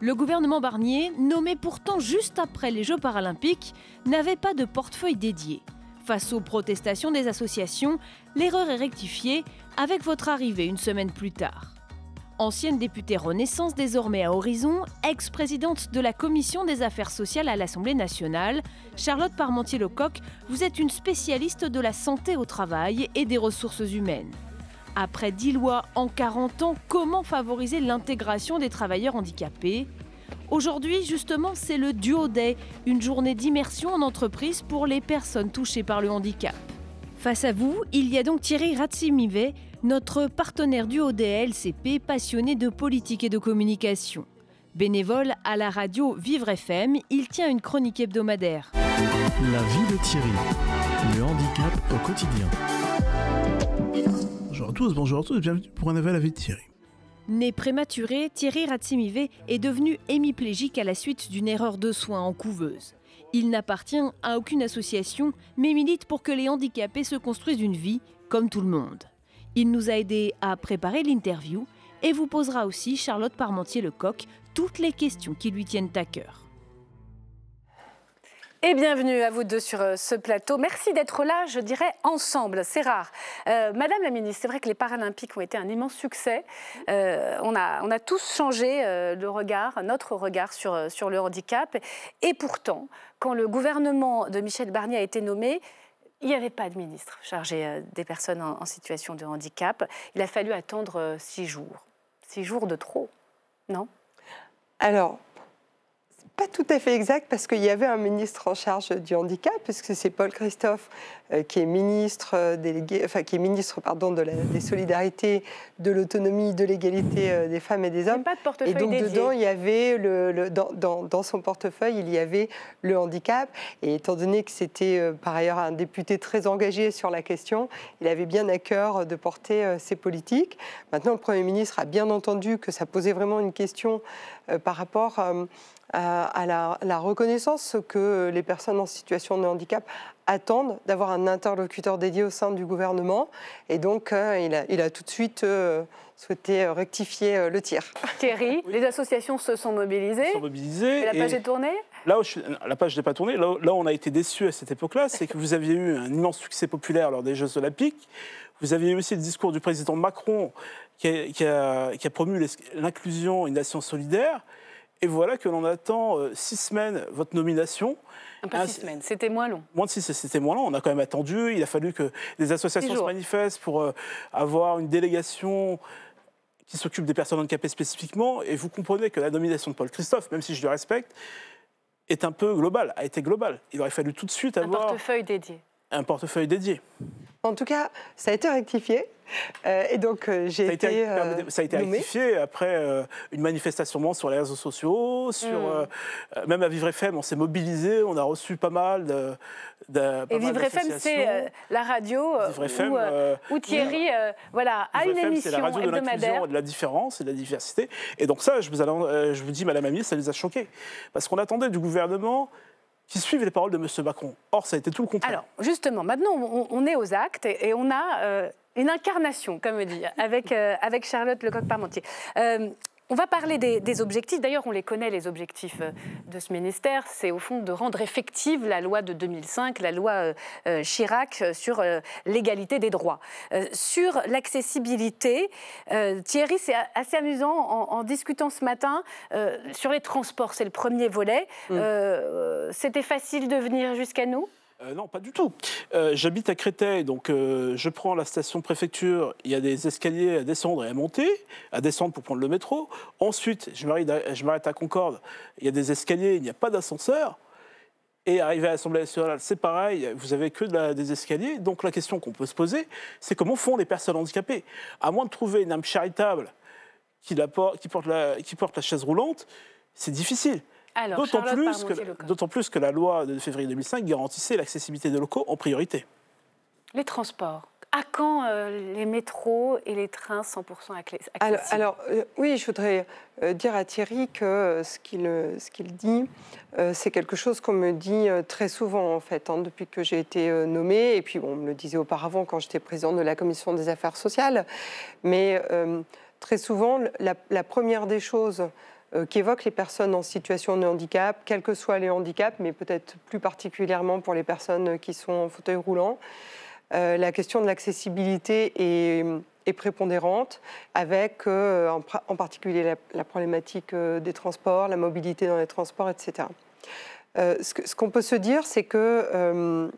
Le gouvernement Barnier, nommé pourtant juste après les Jeux paralympiques, n'avait pas de portefeuille dédié. Face aux protestations des associations, l'erreur est rectifiée avec votre arrivée une semaine plus tard. Ancienne députée Renaissance désormais à Horizon, ex-présidente de la Commission des affaires sociales à l'Assemblée nationale, Charlotte Parmentier-Lecocq, vous êtes une spécialiste de la santé au travail et des ressources humaines. Après 10 lois en 40 ans, comment favoriser l'intégration des travailleurs handicapés ? Aujourd'hui, justement, c'est le Duo Day, une journée d'immersion en entreprise pour les personnes touchées par le handicap. Face à vous, il y a donc Thierry Ratsimivé, notre partenaire du LCP, passionné de politique et de communication. Bénévole à la radio Vivre FM, il tient une chronique hebdomadaire. La vie de Thierry, le handicap au quotidien. Bonjour à tous, bienvenue pour un nouvel avis de Thierry. Né prématuré, Thierry Ratsimivé est devenu hémiplégique à la suite d'une erreur de soins en couveuse. Il n'appartient à aucune association, mais milite pour que les handicapés se construisent une vie comme tout le monde. Il nous a aidés à préparer l'interview et vous posera aussi, Charlotte Parmentier-Lecocq, toutes les questions qui lui tiennent à cœur. Et bienvenue à vous deux sur ce plateau. Merci d'être là, je dirais, ensemble. C'est rare. Madame la Ministre, c'est vrai que les Paralympiques ont été un immense succès. On a tous changé notre regard sur le handicap. Et pourtant, quand le gouvernement de Michel Barnier a été nommé, il n'y avait pas de ministre chargé des personnes en situation de handicap. Il a fallu attendre 6 jours. 6 jours de trop, non ? Alors, pas tout à fait exact parce qu'il y avait un ministre en charge du handicap, puisque c'est Paul Christophe qui est ministre délégué, enfin qui est ministre des solidarités, de l'autonomie, de l'égalité des femmes et des hommes. Pas de portefeuille et donc dédié. dedans il y avait dans son portefeuille il y avait le handicap. Et étant donné que c'était par ailleurs un député très engagé sur la question, il avait bien à cœur de porter ces politiques. Maintenant le Premier ministre a bien entendu que ça posait vraiment une question par rapport à à la reconnaissance que les personnes en situation de handicap attendent d'avoir un interlocuteur dédié au sein du gouvernement. Et donc, il a tout de suite souhaité rectifier le tir. Thierry, les associations se sont mobilisées. Et la page est tournée ? Là où la page n'est pas tournée, là où on a été déçus à cette époque-là, c'est que vous aviez eu un immense succès populaire lors des Jeux Olympiques. Vous aviez eu aussi le discours du président Macron qui a promu l'inclusion, une nation solidaire. Et voilà que l'on attend 6 semaines votre nomination. Pas 6 semaines, c'était moins long. Moins de 6, c'était moins long. On a quand même attendu. Il a fallu que des associations se manifestent pour avoir une délégation qui s'occupe des personnes handicapées spécifiquement. Et vous comprenez que la nomination de Paul Christophe, même si je le respecte, est un peu globale, a été globale. Il aurait fallu tout de suite avoir... Un portefeuille dédié. Un portefeuille dédié. En tout cas, ça a été rectifié. Et donc, j'ai été ça a été rectifié après une manifestation sur les réseaux sociaux, même à Vivre FM, on s'est mobilisé, on a reçu pas mal de et Vivre FM, c'est la radio où Thierry a une émission c'est la radio hebdomadaire. De l'inclusion, de la différence et de la diversité. Et donc ça, je vous dis, Madame la Ministre, ça nous a choqués. Parce qu'on attendait du gouvernement qui suivent les paroles de M. Macron. Or, ça a été tout le contraire. Alors, justement, maintenant, on est aux actes et on a une incarnation, comme on dit, avec Charlotte Lecoq-Parmentier. On va parler des objectifs. D'ailleurs, on les connaît, les objectifs de ce ministère. C'est au fond de rendre effective la loi de 2005, la loi Chirac sur l'égalité des droits. Sur l'accessibilité, Thierry, c'est assez amusant en discutant ce matin sur les transports. C'est le premier volet. C'était facile de venir jusqu'à nous ? Non, pas du tout. J'habite à Créteil, donc je prends la station préfecture, il y a des escaliers à descendre et à monter, à descendre pour prendre le métro. Ensuite, je m'arrête à Concorde, il y a des escaliers, il n'y a pas d'ascenseur. Et arrivé à l'Assemblée nationale, c'est pareil, vous n'avez que des escaliers. Donc la question qu'on peut se poser, c'est comment font les personnes handicapées ? À moins de trouver une âme charitable qui porte la chaise roulante, c'est difficile. D'autant plus que la loi de février 2005 garantissait l'accessibilité des locaux en priorité. Les transports. À quand les métros et les trains 100% accessibles ? Oui, je voudrais dire à Thierry que ce qu'il dit, c'est quelque chose qu'on me dit très souvent, en fait, depuis que j'ai été nommée. Et puis, on me le disait auparavant quand j'étais présidente de la Commission des affaires sociales. Mais très souvent, la première des choses qu'évoquent les personnes en situation de handicap, quels que soient les handicaps, mais peut-être plus particulièrement pour les personnes qui sont en fauteuil roulant. La question de l'accessibilité est prépondérante, avec en particulier la problématique des transports, la mobilité dans les transports, etc. Ce qu'on peut se dire, c'est que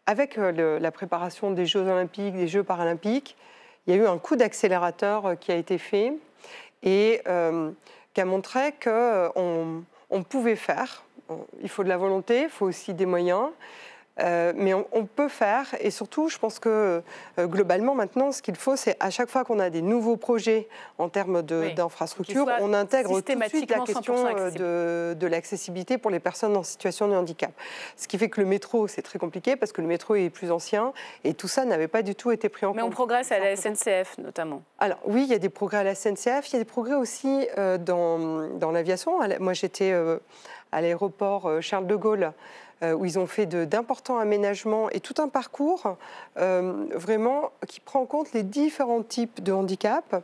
avec la préparation des Jeux Olympiques, des Jeux Paralympiques, il y a eu un coup d'accélérateur qui a été fait et qui a montré qu'on pouvait faire. Il faut de la volonté, il faut aussi des moyens, mais on peut faire. Et surtout, je pense que globalement, maintenant, ce qu'il faut, c'est à chaque fois qu'on a des nouveaux projets en termes d'infrastructures, on intègre tout de suite la question de l'accessibilité pour les personnes en situation de handicap. Ce qui fait que le métro, c'est très compliqué parce que le métro est plus ancien et tout ça n'avait pas du tout été pris en compte. Mais on progresse à la SNCF, notamment. Alors oui, il y a des progrès à la SNCF, il y a des progrès aussi dans l'aviation. Moi, j'étais à l'aéroport Charles de Gaulle, où ils ont fait d'importants aménagements et tout un parcours vraiment qui prend en compte les différents types de handicap.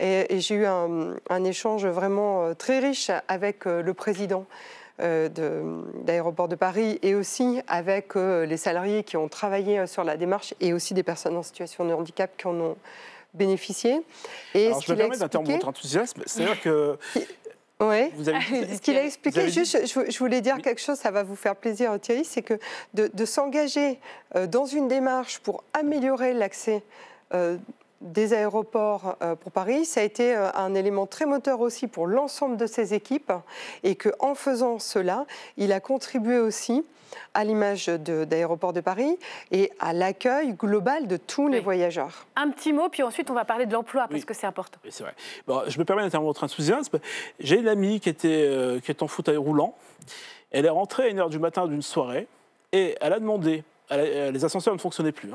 Et j'ai eu un échange vraiment très riche avec le président d'Aéroports de Paris et aussi avec les salariés qui ont travaillé sur la démarche et aussi des personnes en situation de handicap qui en ont bénéficié. Et alors, je me permets d'interrompre votre enthousiasme. C'est-à-dire que... Oui, ce qu'il a expliqué, juste, je voulais dire quelque chose, ça va vous faire plaisir Thierry, c'est que de s'engager dans une démarche pour améliorer l'accès des aéroports pour Paris, ça a été un élément très moteur aussi pour l'ensemble de ses équipes et qu'en faisant cela, il a contribué aussi à l'image d'Aéroports de Paris et à l'accueil global de tous les voyageurs. Un petit mot, puis ensuite on va parler de l'emploi, parce que c'est important. Oui, c'est vrai. Bon, je me permets d'interrompre votre enthousiasme. J'ai une amie qui est en fauteuil roulant. Elle est rentrée à 1h du matin d'une soirée et elle a demandé, les ascenseurs ne fonctionnaient plus,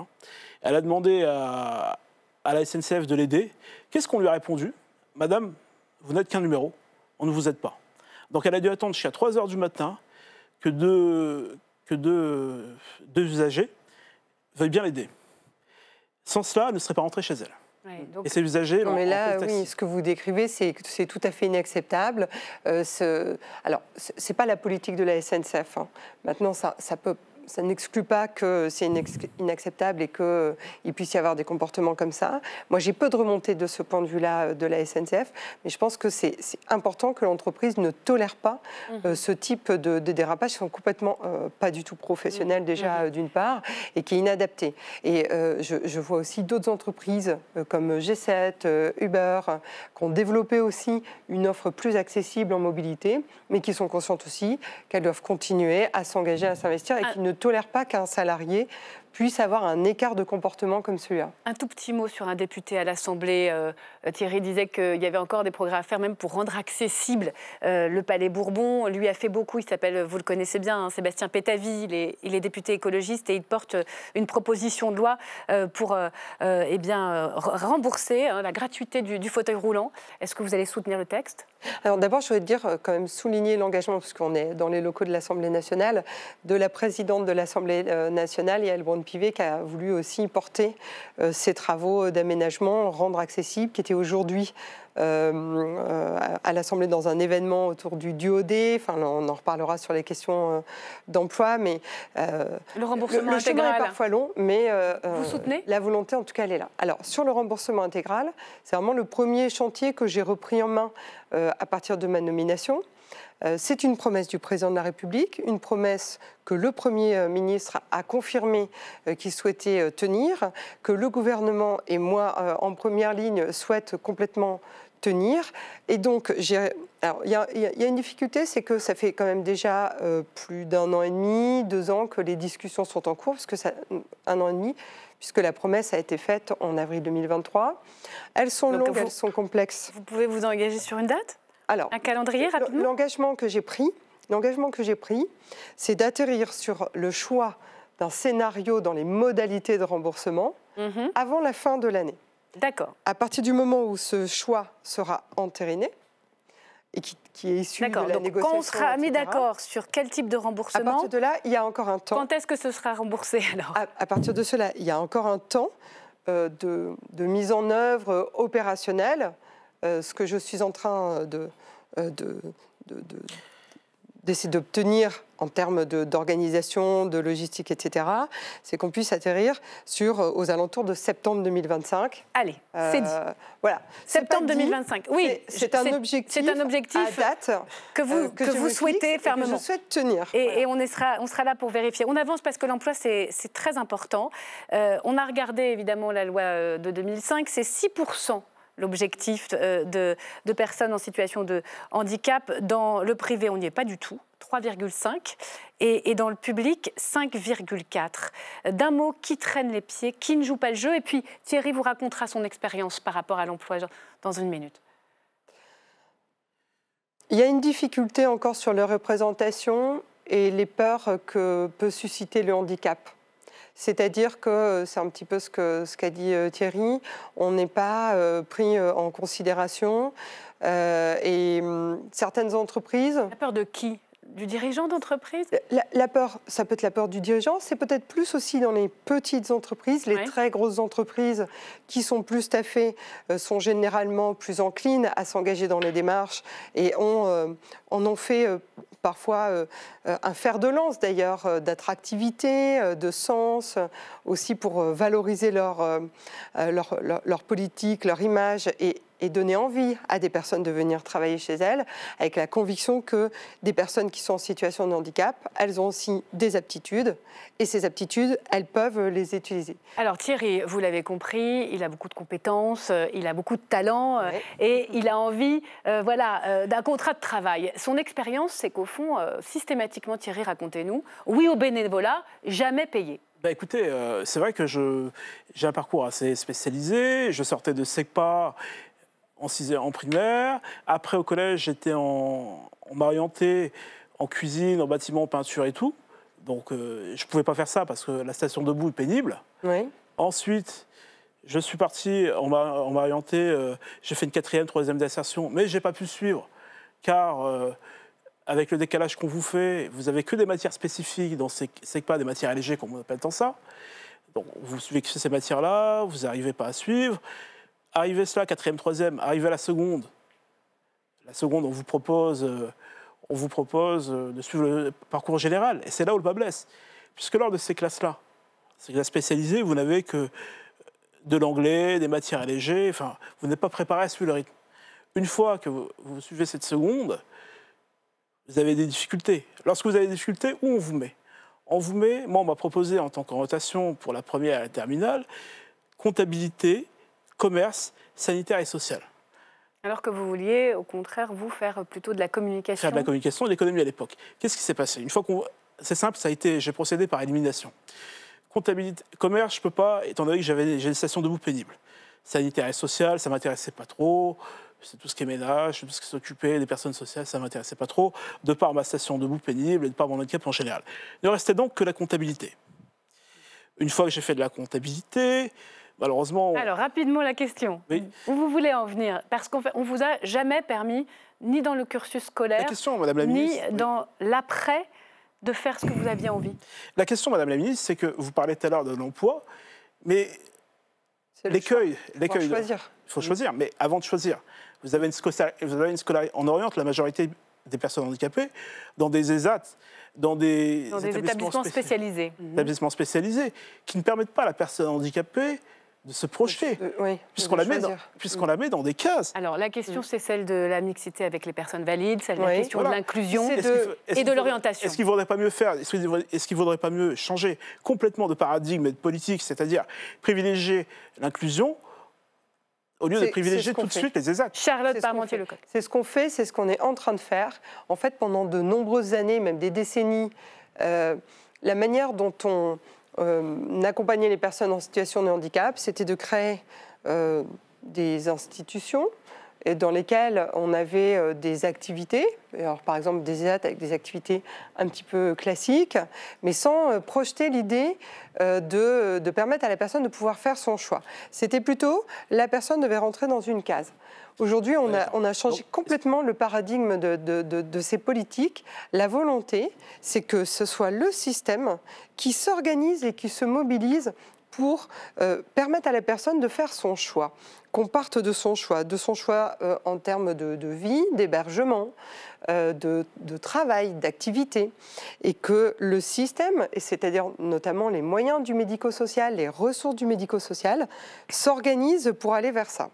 elle a demandé à la SNCF de l'aider. Qu'est-ce qu'on lui a répondu ? Madame, vous n'êtes qu'un numéro, on ne vous aide pas. Donc elle a dû attendre jusqu'à 3 h du matin que deux usagers veuillent bien l'aider. Sans cela, elle ne serait pas rentrée chez elle. Ouais, donc, et ces usagers... Non, mais là, oui, ce que vous décrivez, c'est tout à fait inacceptable. Alors, ce n'est pas la politique de la SNCF. Hein. Maintenant, ça n'exclut pas que c'est inacceptable et qu'il puisse y avoir des comportements comme ça. Moi, j'ai peu de remontées de ce point de vue-là de la SNCF, mais je pense que c'est important que l'entreprise ne tolère pas ce type de dérapages qui sont complètement pas du tout professionnels déjà, d'une part, et qui est inadapté. Et je vois aussi d'autres entreprises comme G7, Uber, qui ont développé aussi une offre plus accessible en mobilité, mais qui sont conscientes aussi qu'elles doivent continuer à s'engager, à s'investir et qui ne tolère pas qu'un salarié puisse avoir un écart de comportement comme celui-là. Un tout petit mot sur un député à l'Assemblée. Thierry disait qu'il y avait encore des progrès à faire, même pour rendre accessible le Palais Bourbon. Lui a fait beaucoup, il s'appelle, vous le connaissez bien, hein, Sébastien Pétavy, il est député écologiste et il porte une proposition de loi pour rembourser la gratuité du fauteuil roulant. Est-ce que vous allez soutenir le texte ? Alors d'abord, je voudrais dire, quand même souligner l'engagement, parce qu'on est dans les locaux de l'Assemblée nationale, de la présidente de l'Assemblée nationale, Yaël Braun-Pivet, qui a voulu aussi porter ces travaux d'aménagement, rendre accessibles, qui étaient aujourd'hui à l'Assemblée dans un événement autour du DUOD. Enfin, on en reparlera sur les questions d'emploi, mais le remboursement le chemin intégral est parfois long, mais vous soutenez ? La volonté, en tout cas, elle est là. Alors, sur le remboursement intégral, c'est vraiment le premier chantier que j'ai repris en main à partir de ma nomination. C'est une promesse du président de la République, une promesse que le Premier ministre a confirmé qu'il souhaitait tenir, que le gouvernement et moi, en première ligne, souhaitent complètement tenir. Et donc, il y a une difficulté, c'est que ça fait quand même déjà plus d'1 an et demi, 2 ans que les discussions sont en cours, parce que 1 an et demi, puisque la promesse a été faite en avril 2023. Elles sont longues, elles sont complexes. Vous pouvez vous engager sur une date ? Alors, un calendrier rapidement ? L'engagement que j'ai pris, c'est d'atterrir sur le choix d'un scénario dans les modalités de remboursement avant la fin de l'année. D'accord. À partir du moment où ce choix sera entériné et qui est issu de la négociation, quand on sera mis d'accord sur quel type de remboursement, à partir de là, il y a encore un temps. Quand est-ce que ce sera remboursé alors ? À partir de cela, il y a encore un temps de mise en œuvre opérationnelle. Ce que je suis en train d'essayer d'obtenir en termes d'organisation, de logistique, etc., c'est qu'on puisse atterrir aux alentours de septembre 2025. Allez, c'est dit. Voilà. Septembre 2025. Oui, c'est un objectif à date que vous souhaitez fermement. Que je souhaite tenir. Et on sera là pour vérifier. On avance parce que l'emploi, c'est très important. On a regardé évidemment la loi de 2005, c'est 6%. L'objectif de personnes en situation de handicap. Dans le privé, on n'y est pas du tout, 3,5. Et dans le public, 5,4. D'un mot, qui traîne les pieds, qui ne joue pas le jeu. Et puis Thierry vous racontera son expérience par rapport à l'emploi dans 1 minute. Il y a une difficulté encore sur la représentation et les peurs que peut susciter le handicap. C'est-à-dire que c'est un petit peu ce qu'a dit Thierry, on n'est pas pris en considération et certaines entreprises... La peur de qui ? Du dirigeant d'entreprise ? La peur, ça peut être la peur du dirigeant, c'est peut-être plus aussi dans les petites entreprises. Les très grosses entreprises qui sont plus staffées sont généralement plus enclines à s'engager dans les démarches et en ont fait parfois un fer de lance d'ailleurs d'attractivité, de sens, aussi pour valoriser leur politique, leur image et donner envie à des personnes de venir travailler chez elles, avec la conviction que des personnes qui sont en situation de handicap, elles ont aussi des aptitudes, et ces aptitudes, elles peuvent les utiliser. Alors Thierry, vous l'avez compris, il a beaucoup de compétences, il a beaucoup de talent, et il a envie d'un contrat de travail. Son expérience, c'est qu'au fond, systématiquement, Thierry, racontez-nous, oui au bénévolat, jamais payé. Écoutez, c'est vrai que j'ai un parcours assez spécialisé, je sortais de SECPA, en primaire. Après, au collège, on m'a orienté en cuisine, en bâtiment, en peinture et tout. Donc, je ne pouvais pas faire ça parce que la station debout est pénible. Oui. Ensuite, je suis parti, on m'a orienté, j'ai fait une 4e, 3e d'insertion, mais je n'ai pas pu suivre car avec le décalage qu'on vous fait, vous n'avez que des matières spécifiques dans ces SECPA, des matières allégées, comme on appelle tant ça. Donc, vous suivez que ces matières-là, vous n'arrivez pas à suivre. Arrivez cela, 4e, 3e, arrivez à la seconde. La seconde, on vous propose de suivre le parcours général. Et c'est là où le bas blesse. Puisque lors de ces classes-là, ces classes spécialisées, vous n'avez que de l'anglais, des matières allégées, enfin, vous n'êtes pas préparé à suivre le rythme. Une fois que vous suivez cette seconde, vous avez des difficultés. Lorsque vous avez des difficultés, où on vous met? On vous met, moi on m'a proposé en tant qu'orientation pour la première et la terminale, comptabilité, commerce, sanitaire et social. Alors que vous vouliez, au contraire, vous faire plutôt de la communication. Faire de la communication et de l'économie à l'époque. Qu'est-ce qui s'est passé? Une fois qu'on... C'est simple, j'ai procédé par élimination. Comptabilité, commerce, je ne peux pas, étant donné que j'ai des stations debout pénibles. Sanitaire et social, ça ne m'intéressait pas trop. C'est tout ce qui est ménage, tout ce qui s'occupait des personnes sociales, ça ne m'intéressait pas trop, de par ma station debout pénible et de par mon handicap en général. Il ne restait donc que la comptabilité. Une fois que j'ai fait de la comptabilité, malheureusement... Alors, rapidement, la question. Oui. Où vous voulez en venir? Parce qu'on ne vous a jamais permis, ni dans le cursus scolaire, ni dans l'après, de faire ce que vous aviez envie. La question, Madame la Ministre, c'est que vous parlez tout à l'heure de l'emploi, mais l'écueil... Il faut choisir, mais avant de choisir, vous avez une scolarité... On oriente la majorité des personnes handicapées dans des ESAT, dans des établissements spécialisés. Établissements spécialisés qui ne permettent pas à la personne handicapée de se projeter, puisqu'on la met dans des cases. Alors la question, c'est celle de la mixité avec les personnes valides, c'est la question de l'inclusion et de l'orientation. Est-ce qu'il ne vaudrait pas mieux faire, est-ce qu'il ne vaudrait pas mieux changer complètement de paradigme et de politique, c'est-à-dire privilégier l'inclusion au lieu de privilégier tout de suite les ESAT? Charlotte Parmentier-Lecocq. C'est ce qu'on fait, c'est ce qu'on est en train de faire. En fait, pendant de nombreuses années, même des décennies, la manière dont on accompagner les personnes en situation de handicap, c'était de créer des institutions dans lesquelles on avait des activités, alors par exemple des ESAT avec des activités un petit peu classiques, mais sans projeter l'idée de permettre à la personne de pouvoir faire son choix. C'était plutôt la personne devait rentrer dans une case. Aujourd'hui, on a changé complètement le paradigme de ces politiques. La volonté, c'est que ce soit le système qui s'organise et qui se mobilise pour permettre à la personne de faire son choix, qu'on parte de son choix en termes de vie, d'hébergement, de travail, d'activité, et que le système, et c'est-à-dire notamment les moyens du médico-social, les ressources du médico-social, s'organisent pour aller vers ça.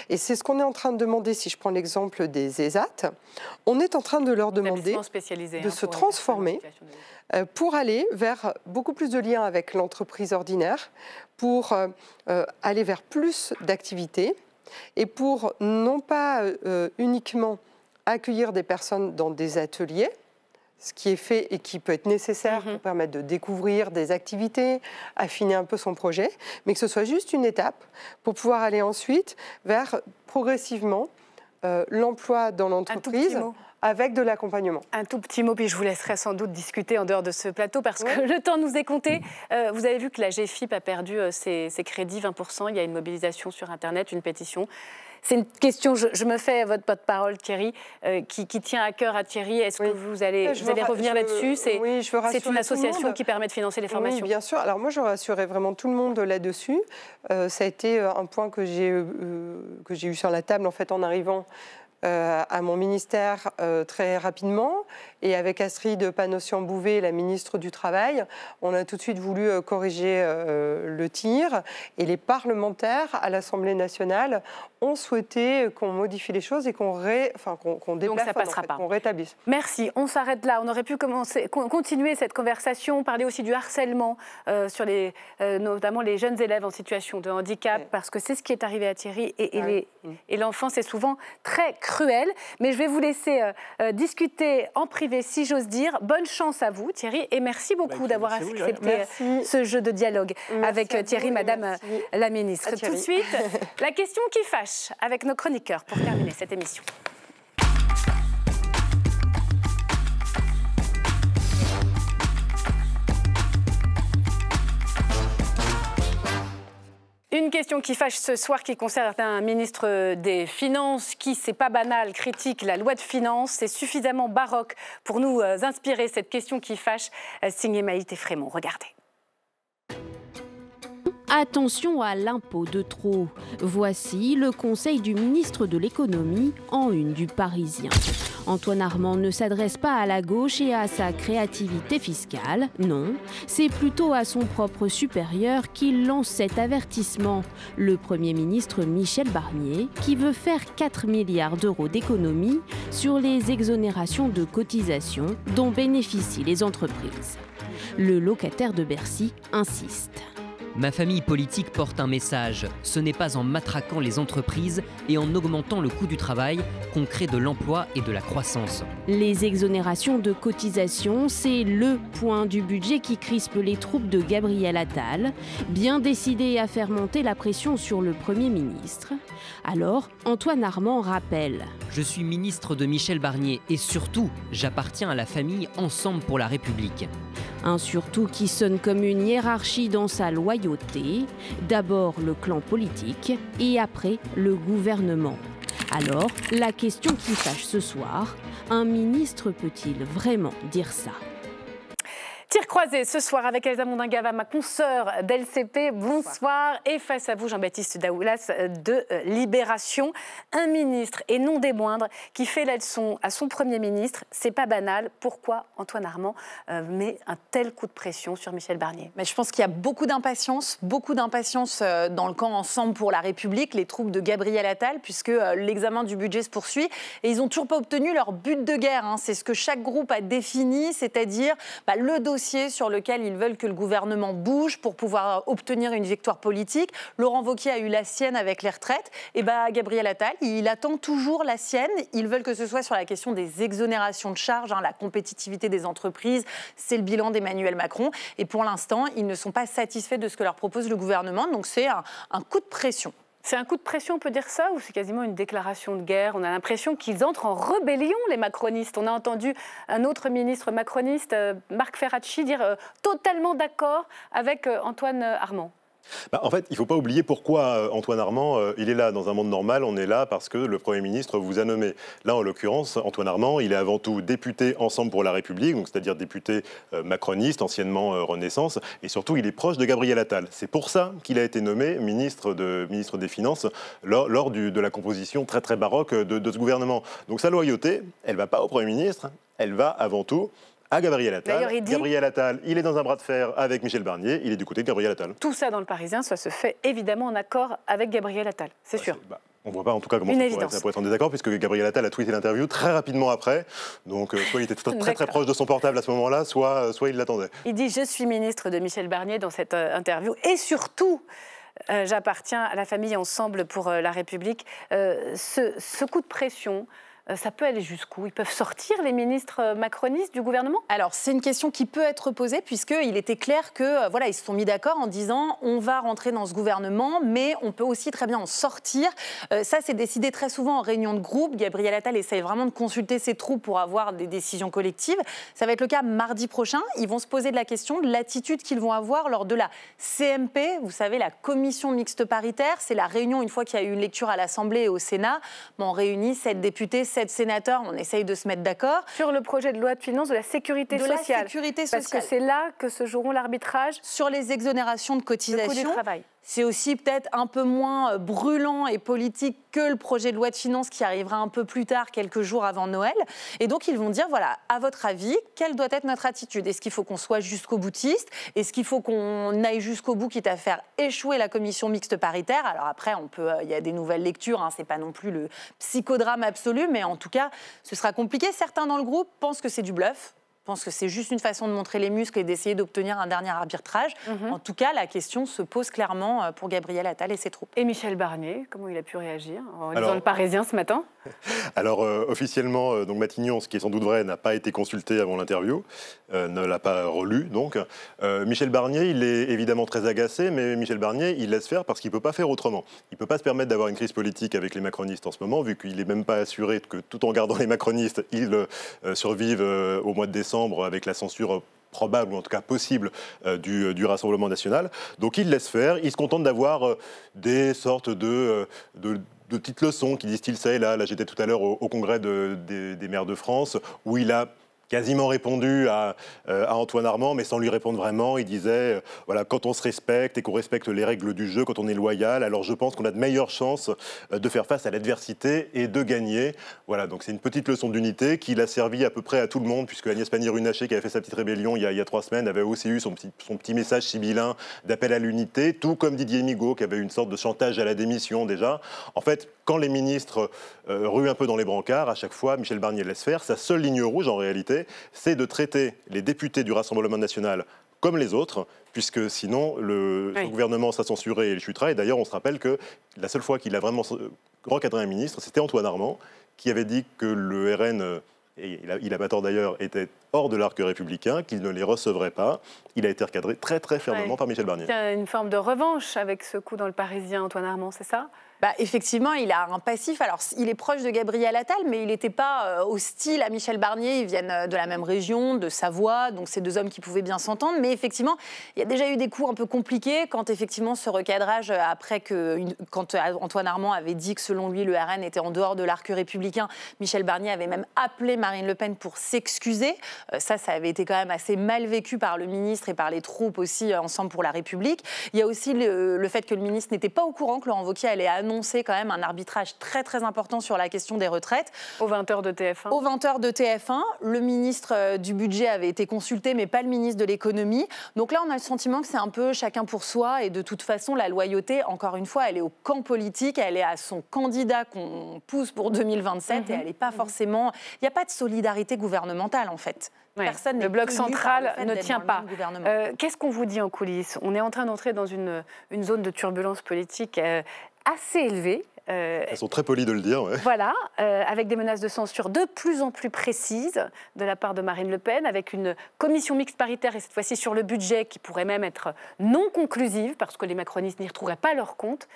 Et c'est ce qu'on est en train de demander, si je prends l'exemple des ESAT, on est en train de leur demander de se transformer pour aller vers beaucoup plus de liens avec l'entreprise ordinaire, pour aller vers plus d'activités et pour non pas uniquement accueillir des personnes dans des ateliers, ce qui est fait et qui peut être nécessaire pour permettre de découvrir des activités, affiner un peu son projet, mais que ce soit juste une étape pour pouvoir aller ensuite vers progressivement l'emploi dans l'entreprise avec de l'accompagnement. Un tout petit mot, puis je vous laisserai sans doute discuter en dehors de ce plateau parce que le temps nous est compté. Vous avez vu que la GFIP a perdu ses crédits 20%. Il y a une mobilisation sur Internet, une pétition. C'est une question, je me fais votre porte-parole, Thierry, qui tient à cœur à Thierry. Est-ce que vous allez revenir là-dessus? C'est une association qui permet de financer les formations. Oui, bien sûr. Alors moi, je rassurais vraiment tout le monde là-dessus. Ça a été un point que j'ai eu sur la table en fait en arrivant à mon ministère très rapidement. Et avec Astrid Panosyan-Bouvet, la ministre du Travail, on a tout de suite voulu corriger le tir. Et les parlementaires à l'Assemblée nationale ont souhaité qu'on modifie les choses et qu'on déplace, qu'on rétablisse. Merci. On s'arrête là. On aurait pu continuer cette conversation, parler aussi du harcèlement sur notamment les jeunes élèves en situation de handicap, parce que c'est ce qui est arrivé à Thierry. Et l'enfance est souvent très cruel. Mais je vais vous laisser discuter en privé, si j'ose dire. Bonne chance à vous, Thierry, et merci beaucoup d'avoir accepté ce jeu de dialogue avec Thierry, Madame la Ministre. Tout de suite, la question qui fâche avec nos chroniqueurs pour terminer cette émission. Une Une question qui fâche ce soir qui concerne un ministre des Finances qui, c'est pas banal, critique la loi de finances. C'est suffisamment baroque pour nous inspirer cette question qui fâche, signée Maïté Frémont. Regardez. Attention à l'impôt de trop. Voici le conseil du ministre de l'économie en une du Parisien. Antoine Armand ne s'adresse pas à la gauche et à sa créativité fiscale, non, c'est plutôt à son propre supérieur qu'il lance cet avertissement. Le Premier ministre Michel Barnier, qui veut faire 4 milliards d'euros d'économies sur les exonérations de cotisations dont bénéficient les entreprises. Le locataire de Bercy insiste. Ma famille politique porte un message. Ce n'est pas en matraquant les entreprises et en augmentant le coût du travail qu'on crée de l'emploi et de la croissance. Les exonérations de cotisations, c'est le point du budget qui crispe les troupes de Gabriel Attal, bien décidé à faire monter la pression sur le Premier ministre. Alors, Antoine Armand rappelle. Je suis ministre de Michel Barnier et surtout, j'appartiens à la famille Ensemble pour la République. Un surtout qui sonne comme une hiérarchie dans sa loyauté. D'abord le clan politique et après le gouvernement. Alors, la question qui fâche ce soir, un ministre peut-il vraiment dire ça ? Tir croisé ce soir avec Elsa Mondingava, ma consoeur d'LCP. Bonsoir. Et face à vous, Jean-Baptiste Daoulas de Libération. Un ministre, et non des moindres, qui fait la leçon à son Premier ministre. C'est pas banal. Pourquoi Antoine Armand met un tel coup de pression sur Michel Barnier ? Mais je pense qu'il y a beaucoup d'impatience dans le camp Ensemble pour la République, les troupes de Gabriel Attal, puisque l'examen du budget se poursuit. Et ils n'ont toujours pas obtenu leur but de guerre. C'est ce que chaque groupe a défini, c'est-à-dire le dossier sur lequel ils veulent que le gouvernement bouge pour pouvoir obtenir une victoire politique. Laurent Wauquiez a eu la sienne avec les retraites. Et Gabriel Attal, il attend toujours la sienne. Ils veulent que ce soit sur la question des exonérations de charges, la compétitivité des entreprises. C'est le bilan d'Emmanuel Macron. Et pour l'instant, ils ne sont pas satisfaits de ce que leur propose le gouvernement. Donc c'est un coup de pression. C'est un coup de pression, on peut dire ça, ou c'est quasiment une déclaration de guerre ? On a l'impression qu'ils entrent en rébellion, les macronistes. On a entendu un autre ministre macroniste, Marc Ferracci, dire totalement d'accord avec Antoine Armand. En fait, il ne faut pas oublier pourquoi Antoine Armand, il est là. Dans un monde normal, on est là parce que le Premier ministre vous a nommé. Là, en l'occurrence, Antoine Armand, il est avant tout député Ensemble pour la République, donc c'est-à-dire député macroniste, anciennement Renaissance, et surtout, il est proche de Gabriel Attal. C'est pour ça qu'il a été nommé ministre des Finances lors de la composition très très baroque de ce gouvernement. Donc sa loyauté, elle ne va pas au Premier ministre, elle va avant tout à Gabriel Attal. Gabriel Attal, il est dans un bras de fer avec Michel Barnier, il est du côté de Gabriel Attal. Tout ça dans le Parisien, ça se fait évidemment en accord avec Gabriel Attal, c'est sûr. On ne voit pas en tout cas comment ça pourrait être en désaccord, puisque Gabriel Attal a tweeté l'interview très rapidement après. Donc soit il était très proche de son portable à ce moment-là, soit il l'attendait. Il dit « Je suis ministre de Michel Barnier » dans cette interview. Et surtout, j'appartiens à la famille Ensemble pour la République. Ce coup de pression... ça peut aller jusqu'où ? Ils peuvent sortir, les ministres macronistes du gouvernement ? Alors, c'est une question qui peut être posée, puisqu'il était clair que, ils se sont mis d'accord en disant on va rentrer dans ce gouvernement, mais on peut aussi très bien en sortir. Ça, c'est décidé très souvent en réunion de groupe. Gabriel Attal essaye vraiment de consulter ses troupes pour avoir des décisions collectives. Ça va être le cas mardi prochain. Ils vont se poser de la question de l'attitude qu'ils vont avoir lors de la CMP, vous savez, la commission mixte paritaire. C'est la réunion, une fois qu'il y a eu une lecture à l'Assemblée et au Sénat. On réunit 7 députés, 7 sénateurs, on essaye de se mettre d'accord. Sur le projet de loi de finances de la sécurité sociale. Parce que c'est là que se joueront l'arbitrage. Sur les exonérations de cotisations. Le coût du travail. C'est aussi peut-être un peu moins brûlant et politique que le projet de loi de finances qui arrivera un peu plus tard, quelques jours avant Noël. Et donc, ils vont dire, à votre avis, quelle doit être notre attitude ? Est-ce qu'il faut qu'on soit jusqu'au boutiste ? Est-ce qu'il faut qu'on aille jusqu'au bout, quitte à faire échouer la commission mixte paritaire ? Alors après, il y a des nouvelles lectures, c'est pas non plus le psychodrame absolu, mais en tout cas, ce sera compliqué. Certains dans le groupe pensent que c'est du bluff. Je pense que c'est juste une façon de montrer les muscles et d'essayer d'obtenir un dernier arbitrage. En tout cas, la question se pose clairement pour Gabriel Attal et ses troupes. Et Michel Barnier, comment il a pu réagir en lisant le Parisien ce matin ? Alors, officiellement, donc Matignon, ce qui est sans doute vrai, n'a pas été consulté avant l'interview, ne l'a pas relu. Donc, Michel Barnier, il est évidemment très agacé, mais Michel Barnier, il laisse faire parce qu'il ne peut pas faire autrement. Il ne peut pas se permettre d'avoir une crise politique avec les macronistes en ce moment, vu qu'il n'est même pas assuré que tout en gardant les macronistes, ils survivent au mois de décembre avec la censure probable ou en tout cas possible du Rassemblement national. Donc il laisse faire, il se contente d'avoir des sortes de petites leçons qui disent-il ça et là. Là, j'étais tout à l'heure au congrès des maires de France où il a quasiment répondu à Antoine Armand, mais sans lui répondre vraiment. Il disait, voilà, quand on se respecte et qu'on respecte les règles du jeu, quand on est loyal, alors je pense qu'on a de meilleures chances de faire face à l'adversité et de gagner. Voilà, donc c'est une petite leçon d'unité qui l'a servi à peu près à tout le monde, puisque Agnès Pannier-Runacher, qui avait fait sa petite rébellion il y a 3 semaines, avait aussi eu son petit message sibyllin d'appel à l'unité, tout comme Didier Migaud, qui avait une sorte de chantage à la démission déjà. En fait, quand les ministres ruent un peu dans les brancards, à chaque fois, Michel Barnier laisse faire. Sa seule ligne rouge, en réalité, c'est de traiter les députés du Rassemblement national comme les autres, puisque sinon, son gouvernement sera censuré et il chutera. Et d'ailleurs, on se rappelle que la seule fois qu'il a vraiment recadré un ministre, c'était Antoine Armand, qui avait dit que le RN, et il n'a pas tort d'ailleurs, était hors de l'arc républicain, qu'il ne les recevrait pas. Il a été recadré très très fermement par Michel Barnier. Il y a une forme de revanche avec ce coup dans le Parisien, Antoine Armand, c'est ça ? Effectivement, il a un passif. Alors, il est proche de Gabriel Attal, mais il n'était pas hostile à Michel Barnier. Ils viennent de la même région, de Savoie, donc c'est 2 hommes qui pouvaient bien s'entendre. Mais effectivement, il y a déjà eu des coups un peu compliqués quand effectivement ce recadrage, quand Antoine Armand avait dit que selon lui, le RN était en dehors de l'arc républicain. Michel Barnier avait même appelé Marine Le Pen pour s'excuser. Ça avait été quand même assez mal vécu par le ministre et par les troupes aussi, Ensemble pour la République. Il y a aussi le fait que le ministre n'était pas au courant que Laurent Wauquiez allait annoncer quand même un arbitrage très très important sur la question des retraites. Aux 20h de TF1. Aux 20h de TF1. Le ministre du budget avait été consulté, mais pas le ministre de l'économie. Donc là, on a le sentiment que c'est un peu chacun pour soi. Et de toute façon, la loyauté, encore une fois, elle est au camp politique. Elle est à son candidat qu'on pousse pour 2027. Et elle n'est pas forcément... Il n'y a pas de solidarité gouvernementale, en fait. Personne le bloc central ne tient pas. Qu'est-ce qu'on vous dit en coulisses ? On est en train d'entrer dans une zone de turbulence politique assez élevée. Elles sont très polies de le dire. Ouais. Voilà, avec des menaces de censure de plus en plus précises de la part de Marine Le Pen, avec une commission mixte paritaire, et cette fois-ci sur le budget, qui pourrait même être non conclusive, parce que les macronistes n'y retrouveraient pas leur compte.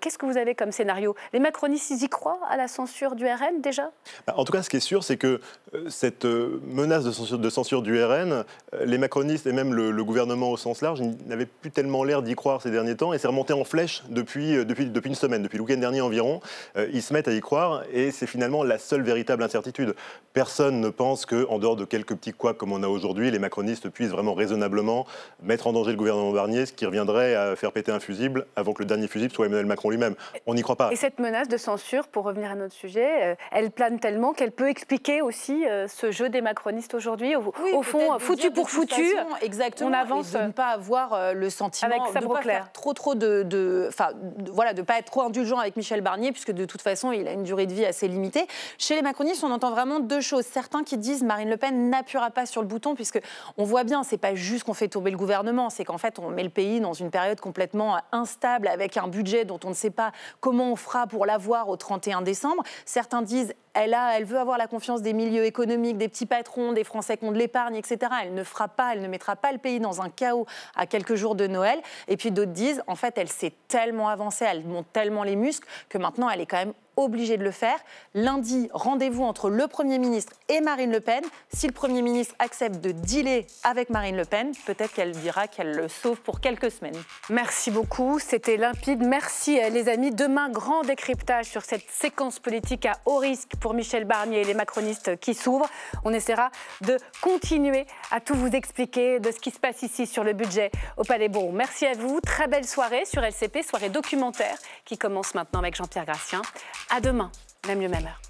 Qu'est-ce que vous avez comme scénario ? Les macronistes, ils y croient à la censure du RN, déjà ? En tout cas, ce qui est sûr, c'est que cette menace de censure du RN, les macronistes et même le gouvernement au sens large n'avaient plus tellement l'air d'y croire ces derniers temps, et c'est remonté en flèche depuis une semaine, depuis le week-end dernier environ. Ils se mettent à y croire, et c'est finalement la seule véritable incertitude. Personne ne pense qu'en dehors de quelques petits couacs comme on a aujourd'hui, les macronistes puissent vraiment raisonnablement mettre en danger le gouvernement Barnier, ce qui reviendrait à faire péter un fusible avant que le dernier fusible soit Emmanuel Macron lui-même. On n'y croit pas. Et cette menace de censure, pour revenir à notre sujet, elle plane tellement qu'elle peut expliquer aussi ce jeu des macronistes aujourd'hui. Au fond, foutu pour foutu, exactement, on avance. Et de ne pas avoir le sentiment avec de ne pas faire trop de pas être trop indulgent avec Michel Barnier, puisque de toute façon, il a une durée de vie assez limitée. Chez les macronistes, on entend vraiment 2 choses. Certains qui disent Marine Le Pen n'appuiera pas sur le bouton, puisque on voit bien, c'est pas juste qu'on fait tomber le gouvernement, c'est qu'en fait, on met le pays dans une période complètement instable, avec un budget dont on ne sait pas comment on fera pour l'avoir au 31 décembre. Certains disent elle veut avoir la confiance des milieux économiques, des petits patrons, des Français qui ont de l'épargne, etc. Elle ne mettra pas le pays dans un chaos à quelques jours de Noël. Et puis d'autres disent, en fait, elle s'est tellement avancée, elle monte tellement les muscles que maintenant, elle est quand même obligée de le faire. Lundi, rendez-vous entre le Premier ministre et Marine Le Pen. Si le Premier ministre accepte de dealer avec Marine Le Pen, peut-être qu'elle dira qu'elle le sauve pour quelques semaines. Merci beaucoup, c'était limpide. Merci les amis. Demain, grand décryptage sur cette séquence politique à haut risque pour Michel Barnier et les macronistes qui s'ouvrent. On essaiera de continuer à tout vous expliquer de ce qui se passe ici sur le budget au Palais Bourbon. Merci à vous. Très belle soirée sur LCP, soirée documentaire qui commence maintenant avec Jean-Pierre Gracien. À demain, même lieu, même heure.